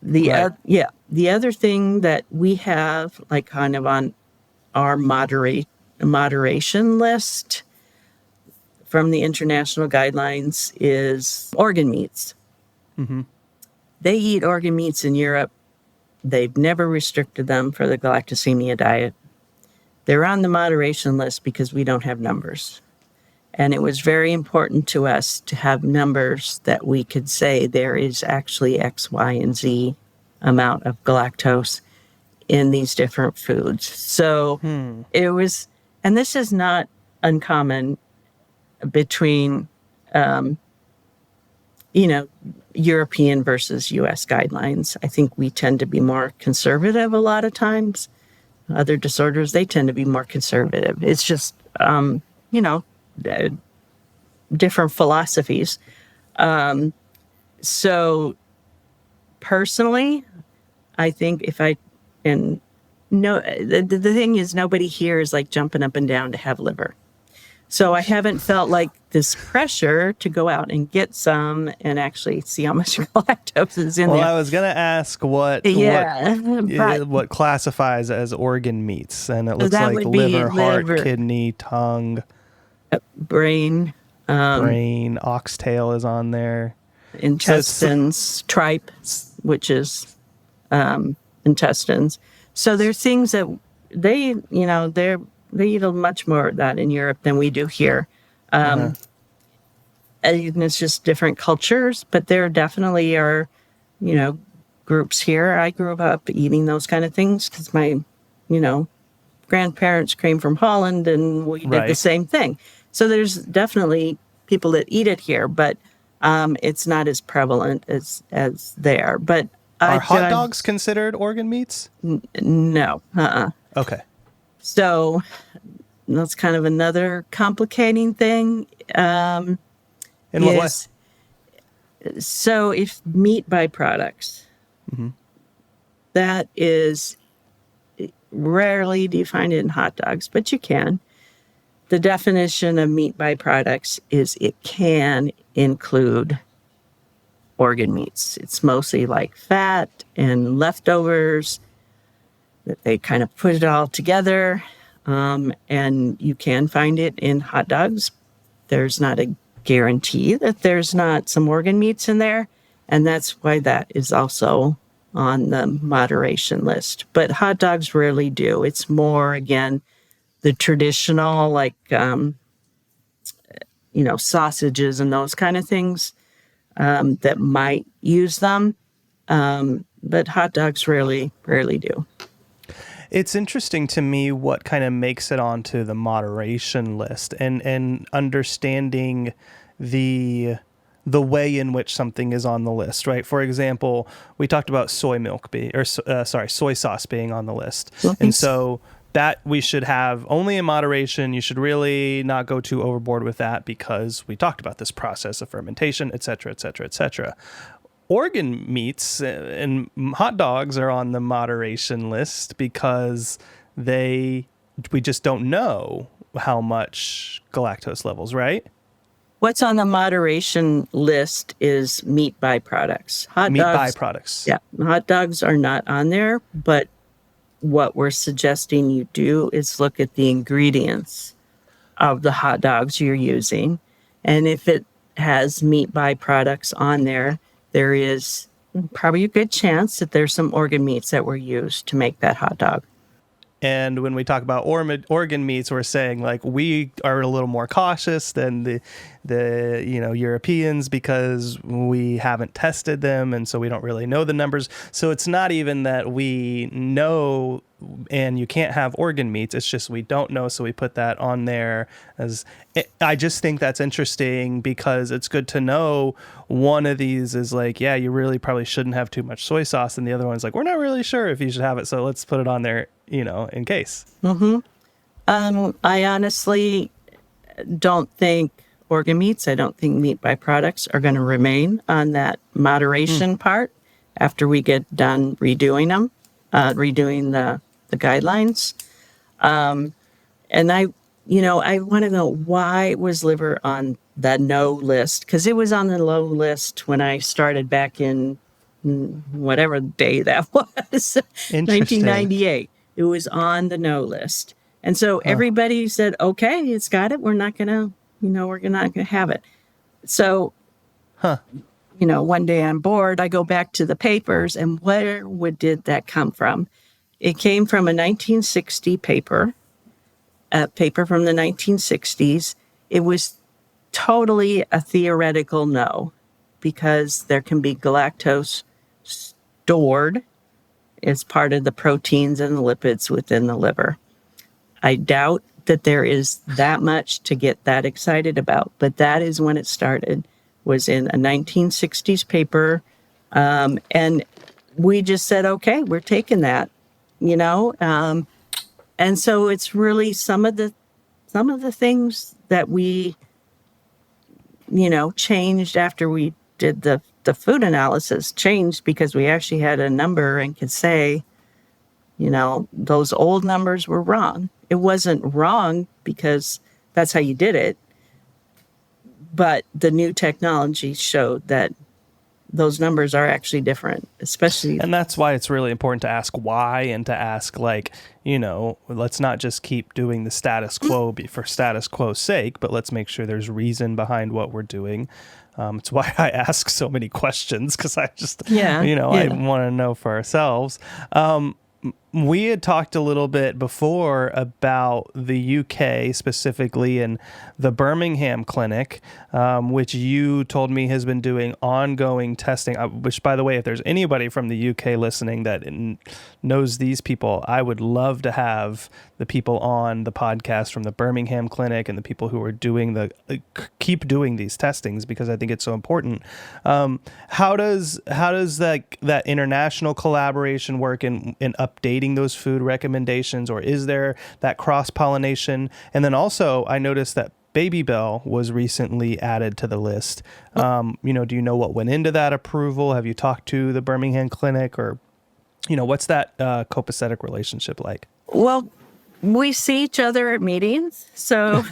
The other thing that we have, like kind of on our moderation list from the international guidelines, is organ meats. Mm-hmm. They eat organ meats in Europe. They've never restricted them for the galactosemia diet. They're on the moderation list because we don't have numbers. And it was very important to us to have numbers that we could say there is actually X, Y, and Z amount of galactose in these different foods. So it was, and this is not uncommon between, European versus US guidelines. I think we tend to be more conservative a lot of times. Other disorders, they tend to be more conservative. It's just, different philosophies. So personally, I think the thing is, nobody here is like jumping up and down to have liver. So I haven't felt like this pressure to go out and get some and actually see how much galactose is in there. Well, I was going to ask what classifies as organ meats, and it looks like liver, heart, kidney, tongue, brain, oxtail is on there, intestines, tripe, which is intestines. So there's things that they eat much more of that in Europe than we do here. And it's just different cultures, but there definitely are, groups here. I grew up eating those kind of things because my, grandparents came from Holland and we did the Right. same thing. So there's definitely people that eat it here, but it's not as prevalent as there. But Are hot dogs considered organ meats? No. Okay. So that's kind of another complicating thing. In what way? So if meat byproducts, that is rarely do you find it in hot dogs, but you can. The definition of meat byproducts is it can include organ meats. It's mostly like fat and leftovers that they kind of put it all together. And you can find it in hot dogs. There's not a guarantee that there's not some organ meats in there. And that's why that is also on the moderation list. But hot dogs rarely do. It's more, again, the traditional, like, sausages and those kind of things that might use them. But hot dogs rarely do. It's interesting to me what kind of makes it onto the moderation list and understanding the way in which something is on the list, right? For example, we talked about soy sauce being on the list. And so that we should have only in moderation. You should really not go too overboard with that because we talked about this process of fermentation, et cetera, et cetera, et cetera. Organ meats and hot dogs are on the moderation list because we just don't know how much galactose levels, right? What's on the moderation list is meat byproducts. Byproducts. Yeah, hot dogs are not on there, but what we're suggesting you do is look at the ingredients of the hot dogs you're using. And if it has meat byproducts on there, there is probably a good chance that there's some organ meats that were used to make that hot dog. And when we talk about organ meats, we're saying like we are a little more cautious than the Europeans because we haven't tested them, and so we don't really know the numbers. So it's not even that we know and you can't have organ meats. It's just we don't know, so we put that on there. I just think that's interesting because it's good to know one of these is like, yeah, you really probably shouldn't have too much soy sauce, and the other one's like, we're not really sure if you should have it, so let's put it on there, in case. I honestly don't think organ meats, I don't think meat byproducts are going to remain on that moderation part after we get done redoing the guidelines. And I want to know, why was liver on the no list? Because it was on the low list when I started back in whatever day that was, 1998. It was on the no list. And so everybody said, okay, it's got it. We're not going to, we're not going to have it. So, one day on board, I go back to the papers, and where did that come from? It came from a 1960 paper, a paper from the 1960s. It was totally a theoretical no, because there can be galactose stored as part of the proteins and the lipids within the liver. I doubt that there is that much to get that excited about, but that is when it started, was in a 1960s paper. And we just said, okay, we're taking that, and so it's really some of the things that we, changed after we did the food analysis changed because we actually had a number and could say, those old numbers were wrong. It wasn't wrong because that's how you did it. But the new technology showed that those numbers are actually different, especially. And that's why it's really important to ask why and to ask, let's not just keep doing the status quo for status quo's sake, but let's make sure there's reason behind what we're doing. It's why I ask so many questions, because I just, I want to know for ourselves. we had talked a little bit before about the UK specifically and the Birmingham clinic, which you told me has been doing ongoing testing, which, by the way, if there's anybody from the UK listening that knows these people, I would love to have the people on the podcast from the Birmingham clinic and the people who are doing keep doing these testings, because I think it's so important. How does that international collaboration work in updating those food recommendations, or is there that cross-pollination? And then also, I noticed that Baby Bell was recently added to the list. Do you know what went into that approval? Have you talked to the Birmingham clinic, or, what's that copacetic relationship like? Well, we see each other at meetings. So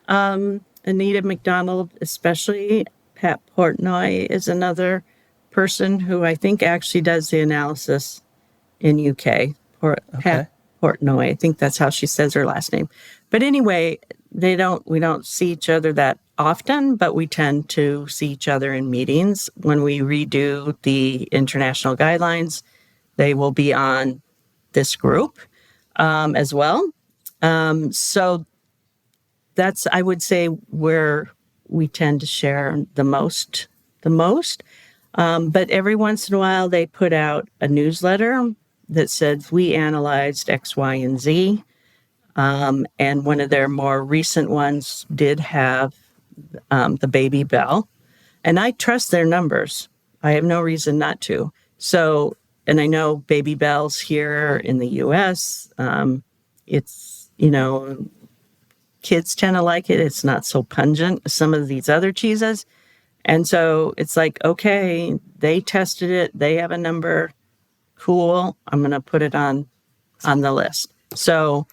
Anita McDonald, especially, Pat Portnoy is another person who I think actually does the analysis in UK, or Pat Portnoy. I think that's how she says her last name. But anyway, we don't see each other that often, but we tend to see each other in meetings. When we redo the international guidelines, they will be on this group as well. So that's, I would say, where we tend to share the most. But every once in a while, they put out a newsletter that says, we analyzed X, Y, and Z. And one of their more recent ones did have the Baby Bell. And I trust their numbers. I have no reason not to. So, and I know Baby Bell's here in the U.S. It's, kids tend to like it. It's not so pungent as some of these other cheeses. And so it's like, okay, they tested it. They have a number. Cool. I'm going to put it on the list. So,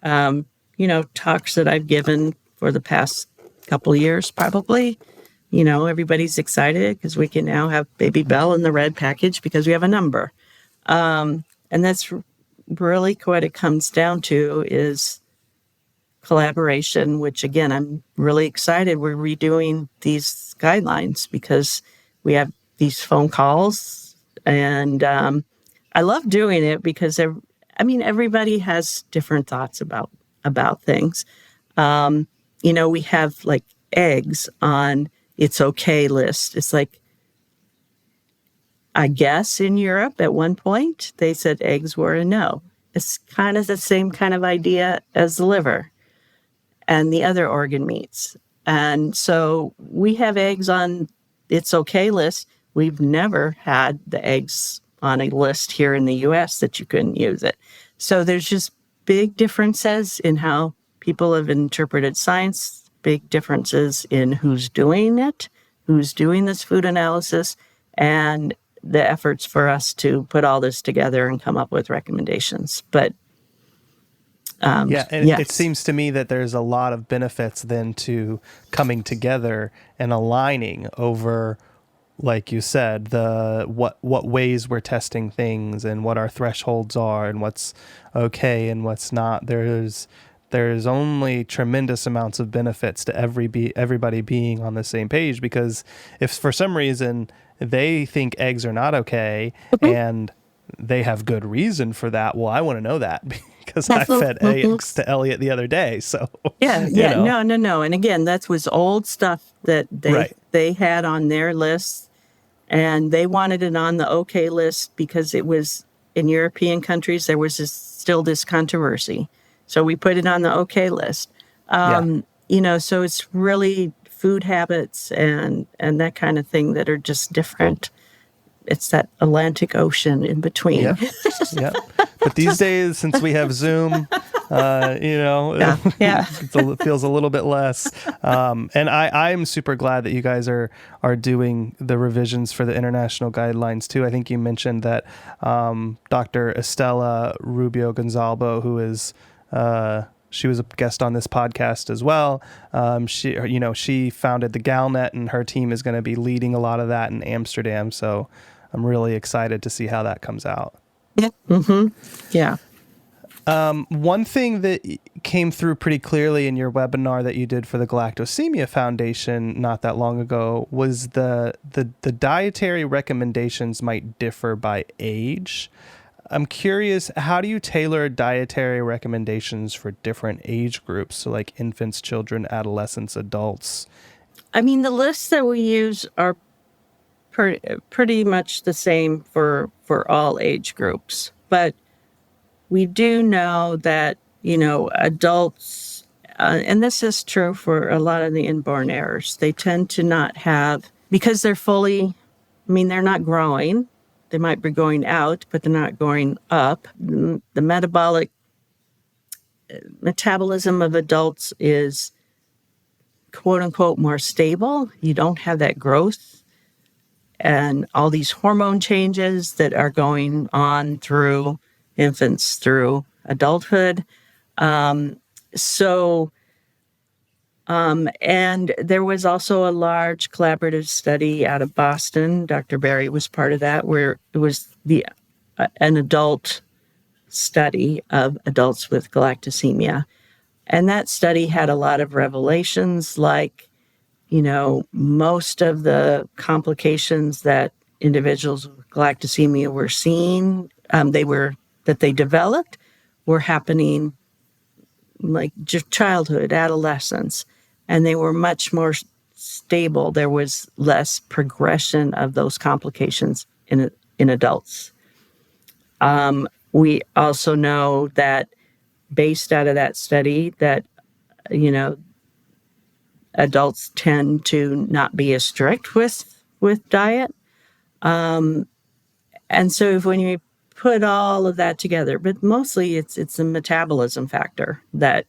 talks that I've given for the past couple years, probably, everybody's excited because we can now have Baby Bell in the red package because we have a number. And that's really what it comes down to, is collaboration, which, again, I'm really excited. We're redoing these guidelines because we have these phone calls, and I love doing it because everybody has different thoughts about things. We have like eggs on it's okay list. It's like, I guess in Europe at one point they said eggs were a no. It's kind of the same kind of idea as the liver and the other organ meats. And so we have eggs on it's okay list. We've never had the eggs on a list here in the U.S. that you couldn't use it. So there's just big differences in how people have interpreted science, big differences in who's doing it, who's doing this food analysis, and the efforts for us to put all this together and come up with recommendations. But yes. It seems to me that there's a lot of benefits then to coming together and aligning over, like you said, what ways we're testing things and what our thresholds are and what's okay and what's not. There's only tremendous amounts of benefits to everybody being on the same page, because if for some reason they think eggs are not okay and they have good reason for that, well, I want to know that because I fed eggs to Elliot the other day. So no. And again, that was old stuff that they had on their list, and they wanted it on the okay list because it was in European countries. There was still this controversy. So we put it on the okay list. So it's really food habits and that kind of thing that are just different. It's that Atlantic Ocean in between. Yeah. But these days, since we have Zoom, it feels a little bit less. And I'm super glad that you guys are doing the revisions for the international guidelines too. I think you mentioned that Dr. Estela Rubio Gonzalvo, who is she was a guest on this podcast as well. She founded the GalNet, and her team is going to be leading a lot of that in Amsterdam. So I'm really excited to see how that comes out. Yeah. Mm-hmm. Yeah. One thing that came through pretty clearly in your webinar that you did for the Galactosemia Foundation not that long ago was the dietary recommendations might differ by age. I'm curious, how do you tailor dietary recommendations for different age groups? So like infants, children, adolescents, adults. I mean, the lists that we use are pretty much the same for all age groups. But we do know that, adults, and this is true for a lot of the inborn errors, they tend to not have, because they're not growing. They might be going out, but they're not going up. The metabolism of adults is quote unquote more stable. You don't have that growth and all these hormone changes that are going on through infants through adulthood. And there was also a large collaborative study out of Boston. Dr. Berry was part of that, where it was an adult study of adults with galactosemia. And that study had a lot of revelations, like, most of the complications that individuals with galactosemia were seeing, that they developed, were happening like childhood, adolescence, and they were much more stable. There was less progression of those complications in adults. We also know that, based out of that study, that adults tend to not be as strict with diet, and so when you put all of that together, but mostly it's a metabolism factor that,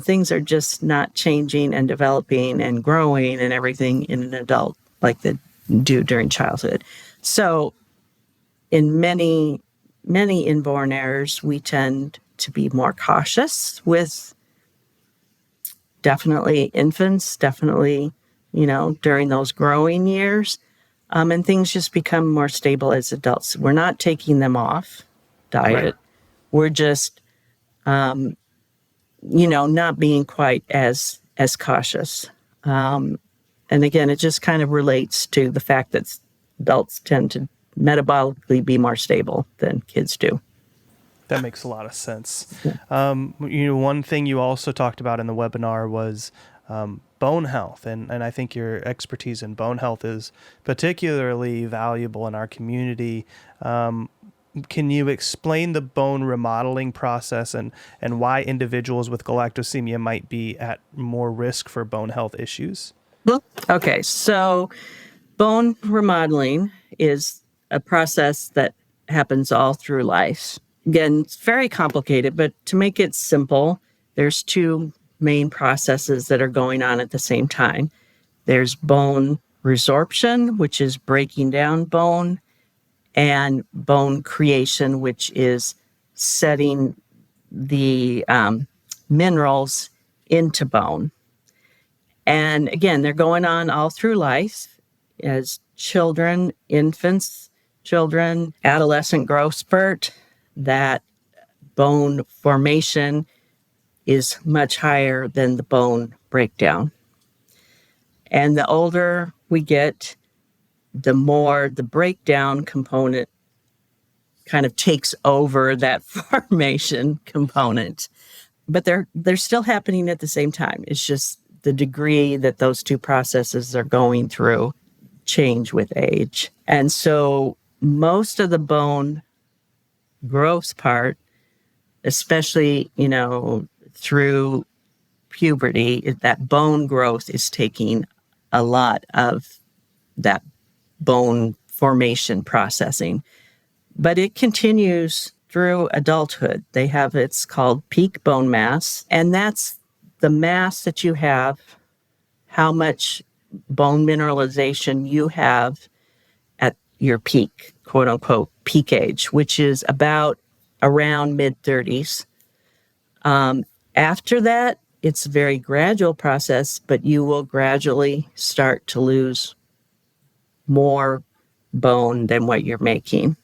things are just not changing and developing and growing and everything in an adult like they do during childhood. So in many inborn errors, we tend to be more cautious with definitely infants, definitely, during those growing years. And things just become more stable as adults. We're not taking them off diet. Right. We're just, not being quite as cautious. And again, it just kind of relates to the fact that adults tend to metabolically be more stable than kids do. That makes a lot of sense. Yeah. One thing you also talked about in the webinar was bone health. And I think your expertise in bone health is particularly valuable in our community. Can you explain the bone remodeling process and why individuals with galactosemia might be at more risk for bone health issues? Okay, so bone remodeling is a process that happens all through life. Again, it's very complicated, but to make it simple, there's two main processes that are going on at the same time. There's bone resorption, which is breaking down bone, and bone creation, which is setting the minerals into bone. And again, they're going on all through life as children, infants, children, adolescent growth spurt. That bone formation is much higher than the bone breakdown. And the older we get, the more the breakdown component kind of takes over that formation component. But they're still happening at the same time. It's just the degree that those two processes are going through change with age. And so most of the bone growth part, especially, through puberty, that bone growth is taking a lot of that bone formation processing. But it continues through adulthood. They have, it's called peak bone mass, and that's the mass that you have, how much bone mineralization you have at your peak, quote unquote, peak age, which is about around mid-30s. After that, it's a very gradual process, but you will gradually start to lose more bone than what you're making.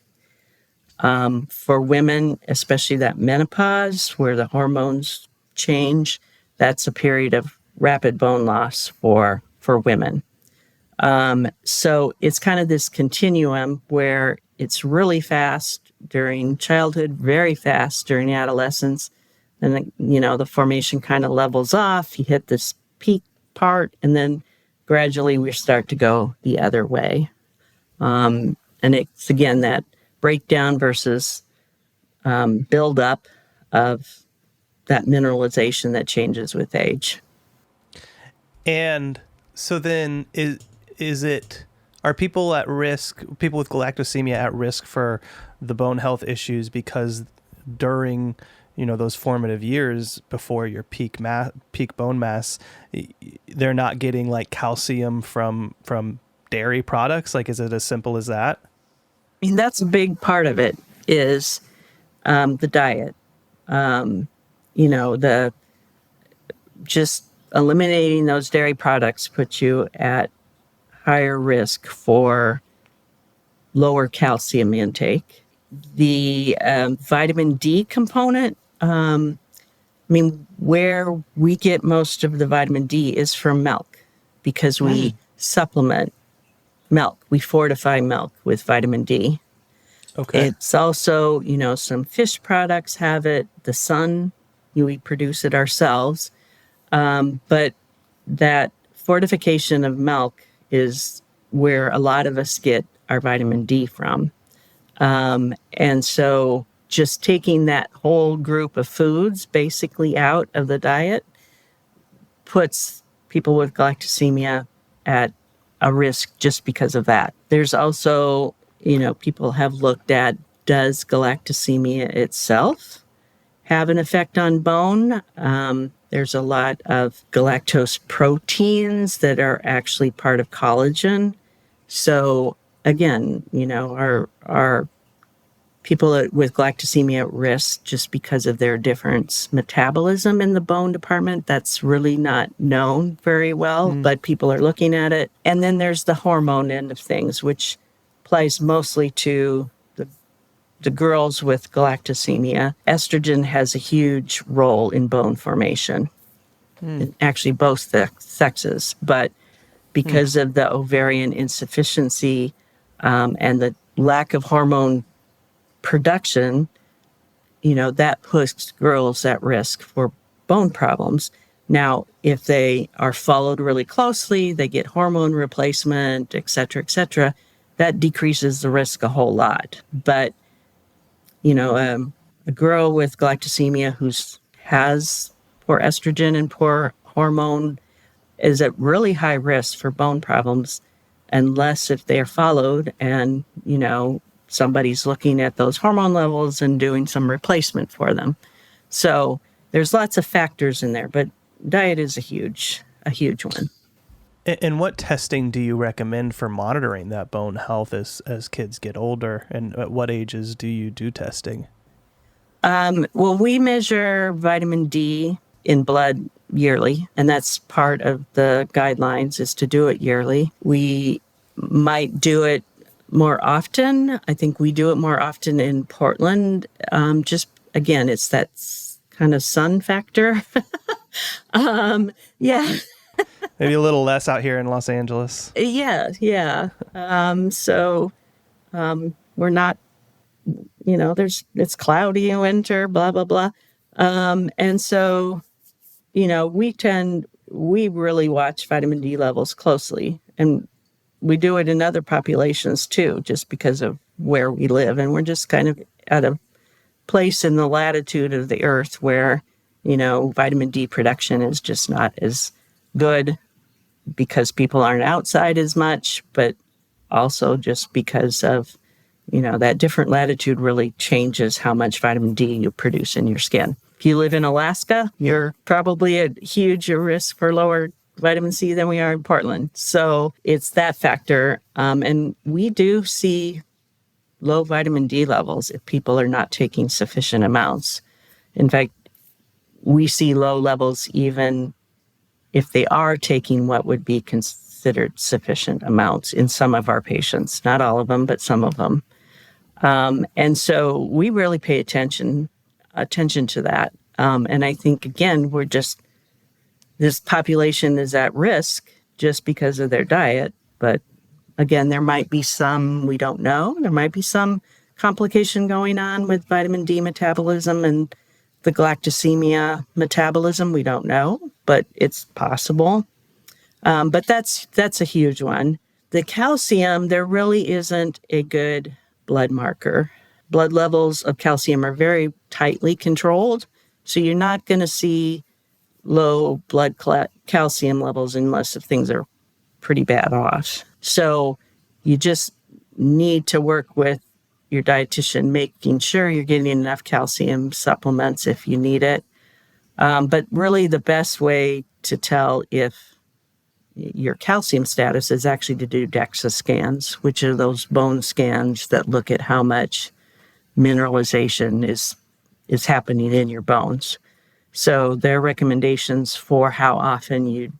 For women, especially that menopause, where the hormones change, that's a period of rapid bone loss for women. So it's kind of this continuum where it's really fast during childhood, very fast during adolescence. And, the formation kind of levels off. You hit this peak part, and then gradually we start to go the other way. And it's, again, that breakdown versus buildup of that mineralization that changes with age. And so then are people at risk, people with galactosemia at risk for the bone health issues because during, those formative years before your peak bone mass, they're not getting like calcium from dairy products? Like, is it as simple as that? I mean, that's a big part of it is the diet. The just eliminating those dairy products puts you at higher risk for lower calcium intake. The vitamin D component, where we get most of the vitamin D is from milk because we supplement milk. We fortify milk with vitamin D. Okay. It's also, some fish products have it. The sun, we produce it ourselves. But that fortification of milk is where a lot of us get our vitamin D from. And so just taking that whole group of foods basically out of the diet puts people with galactosemia at a risk just because of that. There's also, people have looked at, does galactosemia itself have an effect on bone? There's a lot of galactose proteins that are actually part of collagen. So again, are people with galactosemia at risk just because of their different metabolism in the bone department? That's really not known very well, but people are looking at it. And then there's the hormone end of things, which applies mostly to the girls with galactosemia. Estrogen has a huge role in bone formation, actually both the sexes, but because of the ovarian insufficiency and the lack of hormone production, that puts girls at risk for bone problems. Now, if they are followed really closely, they get hormone replacement, et cetera, that decreases the risk a whole lot. But, a girl with galactosemia who has poor estrogen and poor hormone is at really high risk for bone problems unless if they're followed and, somebody's looking at those hormone levels and doing some replacement for them. So there's lots of factors in there, but diet is a huge one. And what testing do you recommend for monitoring that bone health as kids get older? And at what ages do you do testing? Well, we measure vitamin D in blood yearly, and that's part of the guidelines is to do it yearly. We might do it more often. I think we do it more often in Portland. Just, again, it's that kind of sun factor. Yeah. Maybe a little less out here in Los Angeles. Yeah. So we're not, it's cloudy in winter, blah, blah, blah. And so, we really watch vitamin D levels closely. And we do it in other populations too, just because of where we live. And we're just kind of at a place in the latitude of the earth where, vitamin D production is just not as good because people aren't outside as much, but also just because of, that different latitude really changes how much vitamin D you produce in your skin. If you live in Alaska, you're probably at huge risk for lower vitamin C than we are in Portland. So it's that factor. And we do see low vitamin D levels if people are not taking sufficient amounts. In fact, we see low levels even if they are taking what would be considered sufficient amounts in some of our patients. Not all of them, but some of them. And so we really pay attention to that. And I think, again, this population is at risk just because of their diet. But again, there might be some we don't know. There might be some complication going on with vitamin D metabolism and the galactosemia metabolism. We don't know, but it's possible. But that's a huge one. The calcium, there really isn't a good blood marker. Blood levels of calcium are very tightly controlled, so you're not going to see low blood calcium levels unless if things are pretty bad off. So you just need to work with your dietitian, making sure you're getting enough calcium supplements if you need it. But really the best way to tell if your calcium status is actually to do DEXA scans, which are those bone scans that look at how much mineralization is happening in your bones. So there are recommendations for how often you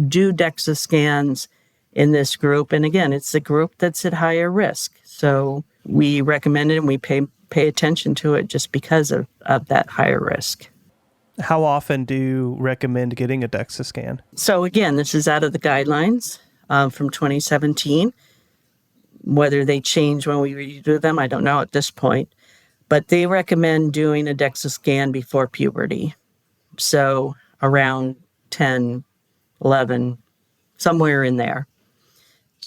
do DEXA scans in this group. And again, it's the group that's at higher risk. So we recommend it and we pay attention to it just because of that higher risk. How often do you recommend getting a DEXA scan? So again, this is out of the guidelines from 2017. Whether they change when we redo them, I don't know at this point. But they recommend doing a DEXA scan before puberty. So around 10, 11, somewhere in there.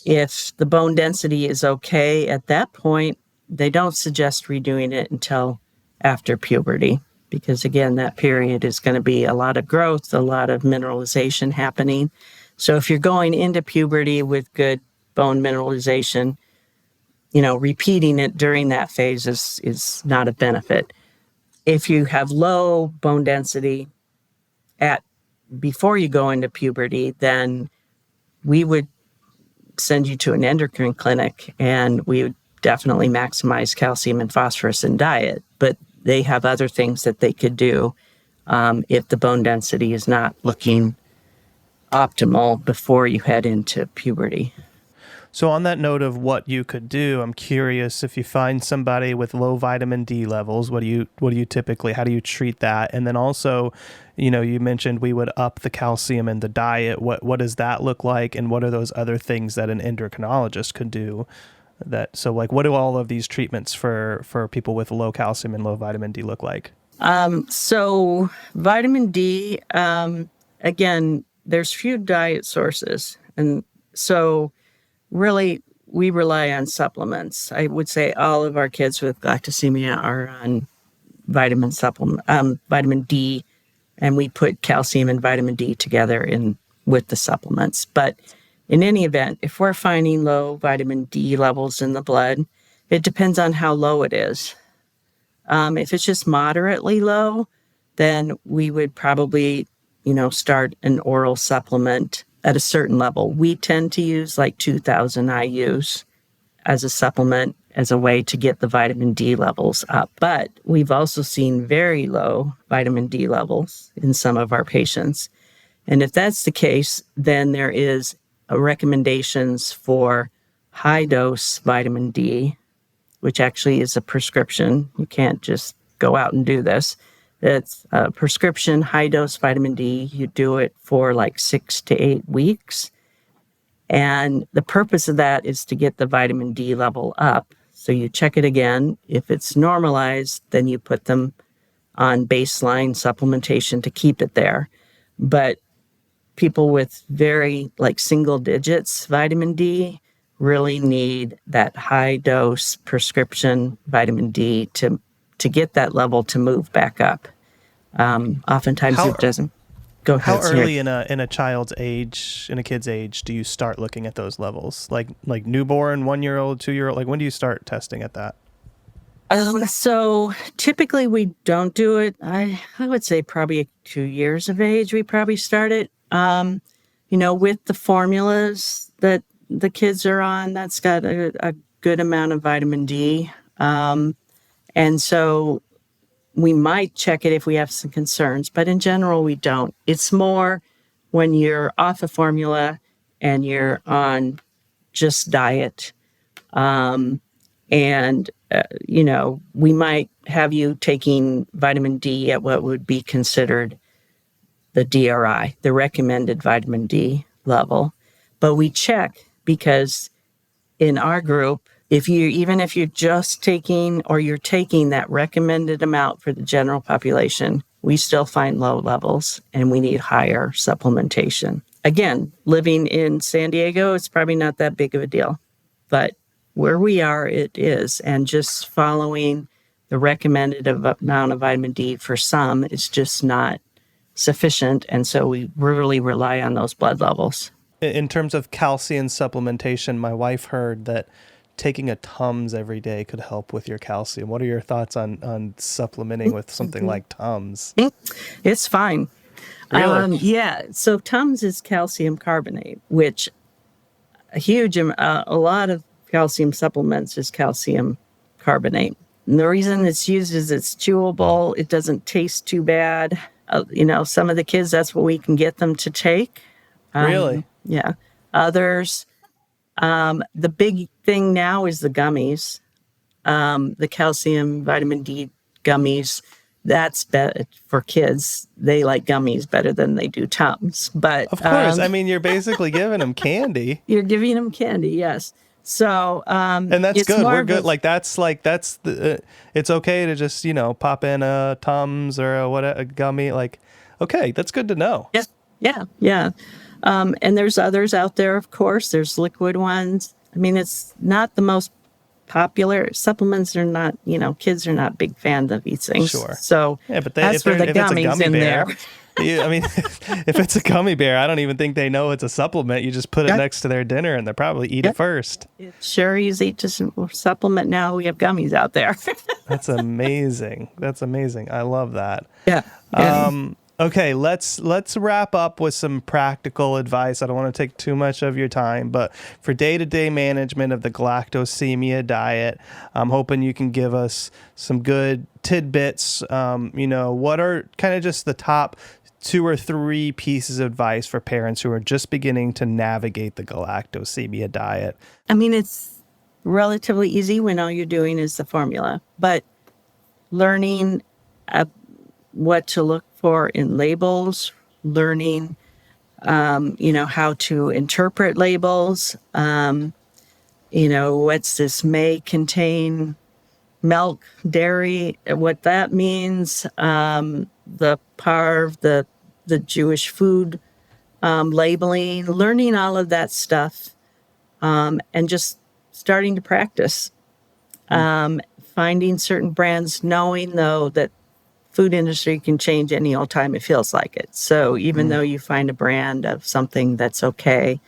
If the bone density is okay at that point, they don't suggest redoing it until after puberty. Because again, that period is going to be a lot of growth, a lot of mineralization happening. So if you're going into puberty with good bone mineralization, repeating it during that phase is not a benefit. If you have low bone density before you go into puberty, then we would send you to an endocrine clinic and we would definitely maximize calcium and phosphorus in diet. But they have other things that they could do if the bone density is not looking optimal before you head into puberty. So on that note of what you could do, I'm curious if you find somebody with low vitamin D levels, how do you treat that? And then also, you mentioned we would up the calcium in the diet. What does that look like? And what are those other things that an endocrinologist could do? What do all of these treatments for people with low calcium and low vitamin D look like? So vitamin D, again, there's few diet sources. And so really, we rely on supplements. I would say all of our kids with galactosemia are on vitamin D, and we put calcium and vitamin D together with the supplements. But in any event, if we're finding low vitamin D levels in the blood, it depends on how low it is. If it's just moderately low, then we would probably, start an oral supplement at a certain level. We tend to use like 2,000 IUs as a supplement as a way to get the vitamin D levels up. But we've also seen very low vitamin D levels in some of our patients. And if that's the case, then there is recommendations for high dose vitamin D, which actually is a prescription. You can't just go out and do this. It's a prescription high dose vitamin D. You do it for like 6 to 8 weeks. And the purpose of that is to get the vitamin D level up. So you check it again. If it's normalized, then you put them on baseline supplementation to keep it there. But people with very single digits vitamin D really need that high dose prescription vitamin D to get that level to move back up. Oftentimes it doesn't. Go ahead. How early in a child's age, in a kid's age, do you start looking at those levels? Like newborn, 1-year-old, 2-year-old? When do you start testing at that? So typically we don't do it. I would say probably at 2 years of age, we probably start it. With the formulas that the kids are on, that's got a good amount of vitamin D. And so we might check it if we have some concerns, but in general, we don't. It's more when you're off a formula and you're on just diet. We might have you taking vitamin D at what would be considered the DRI, the recommended vitamin D level. But we check because in our group, Even if you're just taking or you're taking that recommended amount for the general population, we still find low levels and we need higher supplementation. Again, living in San Diego, it's probably not that big of a deal, but where we are, it is. And just following the recommended amount of vitamin D for some is just not sufficient. And so we really rely on those blood levels. In terms of calcium supplementation, my wife heard that taking a Tums every day could help with your calcium. What are your thoughts on supplementing with something like Tums? It's fine. Really? Yeah. So Tums is calcium carbonate, which a lot of calcium supplements is calcium carbonate. And the reason it's used is it's chewable. It doesn't taste too bad. Some of the kids, that's what we can get them to take. Really? Yeah. Others, the big thing now is the gummies, the calcium vitamin D gummies. That's better for kids. They like gummies better than they do Tums. But of course, you're basically giving them candy. You're giving them candy, yes. So and that's good. We're good. It's okay to just pop in a Tums or a gummy. Okay, that's good to know. Yeah. And there's others out there, of course. There's liquid ones. It's not the most popular. Supplements are not, kids are not big fans of these things. Sure. So yeah, but that's for the gummies in there. If it's a gummy bear, I don't even think they know it's a supplement. You just put it next to their dinner and they'll probably eat it first. It's sure easy to supplement now. We have gummies out there. That's amazing. I love that. Yeah. Okay, let's wrap up with some practical advice. I don't want to take too much of your time, but for day-to-day management of the galactosemia diet, I'm hoping you can give us some good tidbits. What are kind of just the top 2 or 3 pieces of advice for parents who are just beginning to navigate the galactosemia diet? It's relatively easy when all you're doing is the formula, but learning what to look for in labels, learning, how to interpret labels, what's this may contain milk, dairy, what that means, the parv, the Jewish food labeling, learning all of that stuff, and just starting to practice, finding certain brands, knowing though that food industry can change any old time it feels like it. So even though you find a brand of something that's okay,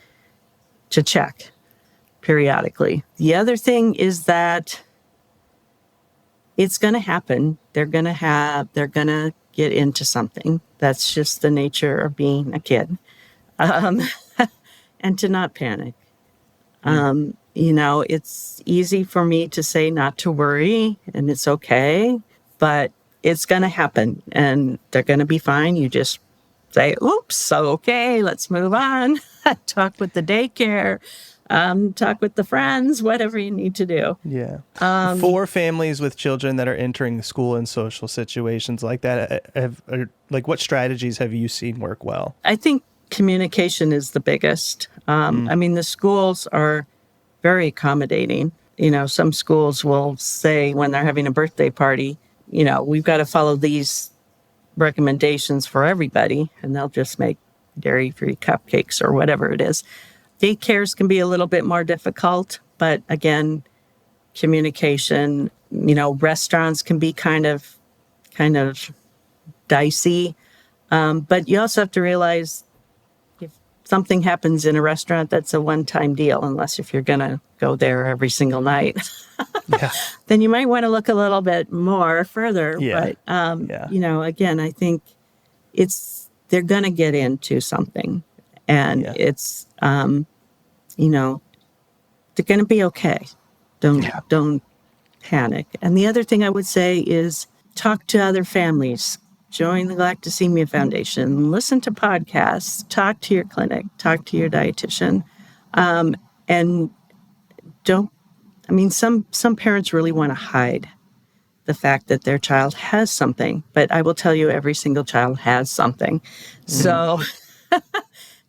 to check periodically. The other thing is that it's going to happen. They're going to get into something. That's just the nature of being a kid. And to not panic. It's easy for me to say not to worry and it's okay, but it's going to happen and they're going to be fine. You just say, oops, okay, let's move on. Talk with the daycare, talk with the friends, whatever you need to do. Yeah. For families with children that are entering school in social situations like that, what strategies have you seen work well? I think communication is the biggest. The schools are very accommodating. Some schools will say when they're having a birthday party, we've got to follow these recommendations for everybody, and they'll just make dairy-free cupcakes or whatever it is. Daycares can be a little bit more difficult, but again, communication, restaurants can be kind of dicey. But you also have to realize if something happens in a restaurant, that's a one-time deal, unless if you're going to go there every single night. Yeah. Then you might want to look a little bit more further. Yeah. But, again, I think they're going to get into something and it's, they're going to be okay. Don't panic. And the other thing I would say is talk to other families, join the Galactosemia Foundation, listen to podcasts, talk to your clinic, talk to your dietitian, and some parents really want to hide the fact that their child has something, but I will tell you every single child has something. So,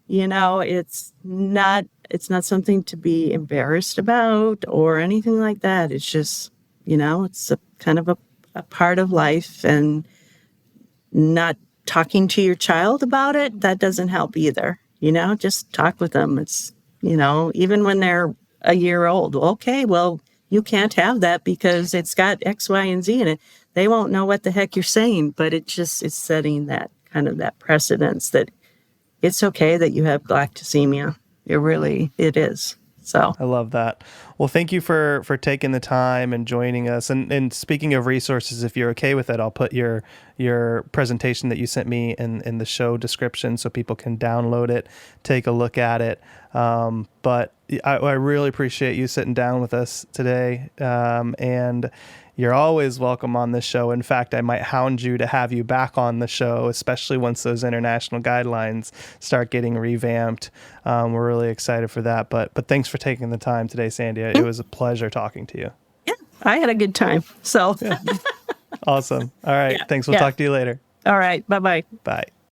it's not It's not something to be embarrassed about or anything like that. It's just, it's a kind of a part of life, and not talking to your child about it, that doesn't help either. Just talk with them. It's, even when they're a year old, okay, well, you can't have that because it's got X, Y, and Z in it. They won't know what the heck you're saying, but it's setting that kind of that precedence that it's okay that you have galactosemia. It is. So I love that. Well, thank you for taking the time and joining us. And speaking of resources, if you're okay with it, I'll put your presentation that you sent me in the show description so people can download it, take a look at it. But I really appreciate you sitting down with us today. And you're always welcome on this show. In fact, I might hound you to have you back on the show, especially once those international guidelines start getting revamped. We're really excited for that. But thanks for taking the time today, Sandy. It was a pleasure talking to you. Yeah, I had a good time. So yeah. Awesome. All right. Yeah. Thanks. We'll talk to you later. All right. Bye-bye. Bye.